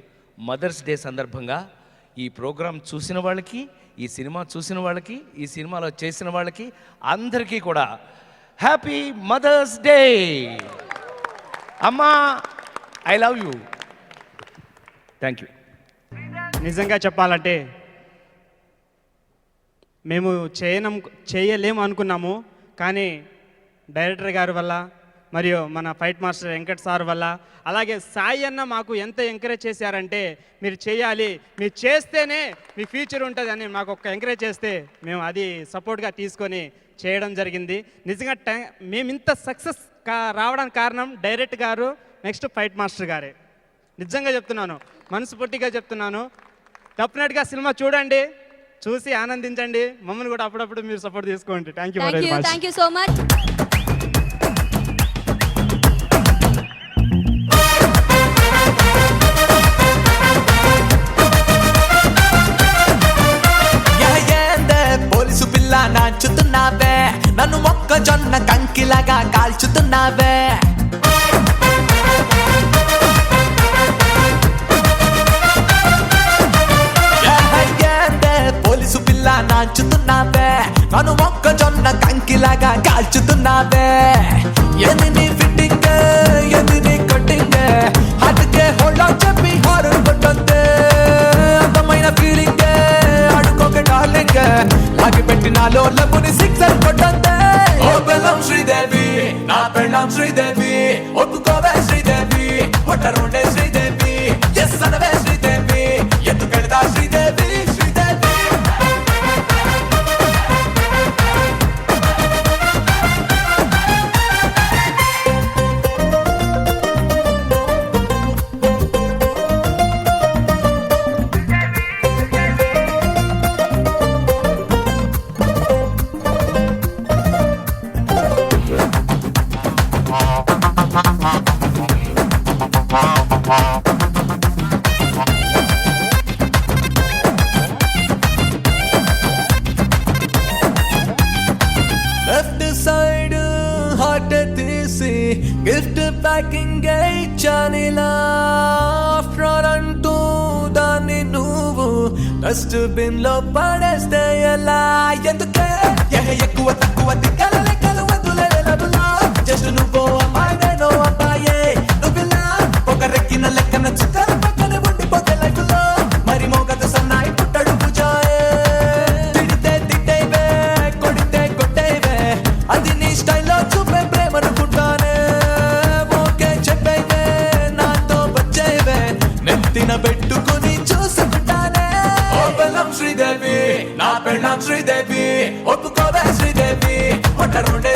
మదర్స్ డే సందర్భంగా ఈ ప్రోగ్రాం చూసిన వాళ్ళకి, ఈ సినిమా చూసిన వాళ్ళకి, ఈ సినిమాలో చేసిన వాళ్ళకి అందరికీ కూడా హ్యాపీ మదర్స్ డే. అమ్మా, I love you. Thank you. నిజంగా చెప్పాలంటే మేము చేయలేము అనుకున్నాము, కానీ డైరెక్టర్ గారి వల్ల మరియు మన ఫైట్ మాస్టర్ వెంకట్ సార్ వల్ల, అలాగే సాయి అన్న మాకు ఎంత ఎంకరేజ్ చేశారంటే మీరు చేయాలి, మీరు చేస్తేనే మీ ఫ్యూచర్ ఉంటుంది అని మాకు ఒక ఎంకరేజ్ చేస్తే మేము అది సపోర్ట్గా తీసుకొని చేయడం జరిగింది. నిజంగా మేము ఇంత సక్సెస్ రావడానికి కారణం డైరెక్టర్ గారు, నెక్స్ట్ ఫైట్ మాస్టర్ గారే. నిజంగా చెప్తున్నాను, మనస్ఫూర్తిగా చెప్తున్నాను. డెఫినెట్గా సినిమా చూడండి, చూసి ఆనందించండి, మమ్మల్ని కూడా అప్పుడప్పుడు మీరు సపోర్ట్ తీసుకోండి. Thank you very much. Thank you so much. Police పిల్ల నాచుతున్నావే, నన్ను మొక్కజొన్న కంకిలాగా కాల్చుతున్నావే. పోలీసు పిల్ల నాచుతున్నావే, నన్ను మొక్కజొన్న కంకిలాగా కాల్చుతున్నావే. ఎది నీ ఫిట్టింగ్, ఎది నీ కట్టింగ్, అటుకే హోల్డ్ ఆన్ చెప్పి హారర్ కొట్టొద్దే. అందమైన ఫీలింగ్ అడుకోక డార్లింగ్, లాగి పెట్టి నాలో లబ్బుని సిక్సర్ కొట్టొద్దే. ఓ బెల్లం శ్రీదేవి, నా పెళ్ళం శ్రీదేవి, ఒప్పుకోవే శ్రీదేవి, ఒట్టరుండే శ్రీదేవి, ఎస్ అనవే శ్రీదేవి, ఎందుకెళ్తా శ్రీదేవి. గిఫ్ట్ ప్యాకింగ్ ఇచ్చానిలా ఫ్రాడ్ అంటూ దాన్ని నువ్వు డస్ట్బిన్ లో పడేస్తే ఎలా ఎందుకే ఎక్కువ తక్కువ దిక్కల లెక్కలు వద్దులేలా జస్ట్ నువ్వు అమ్మాయి నేను అబ్బాయే నువ్విలా ఒక రెక్కిన లెక్కన చుక్కల పక్కన ఉండిపోతే లైఫ్ లో మరి మోగదు సన్నాయి పుట్టడు పూజాయే తిడితే తిట్టేవే కొడితే కొట్టేవే అది నీ స్టైల్లో చూపే ప్రేమ అనుకుంటానే ఓకే చెప్పేవే నాతో వచ్చేవే నెత్తిన పెట్టుకుని చూసుకుంటానే ఓ బెల్లం శ్రీదేవి నా పెళ్ళం శ్రీదేవి ఒప్పుకోవే శ్రీదేవి ఒంటరుండే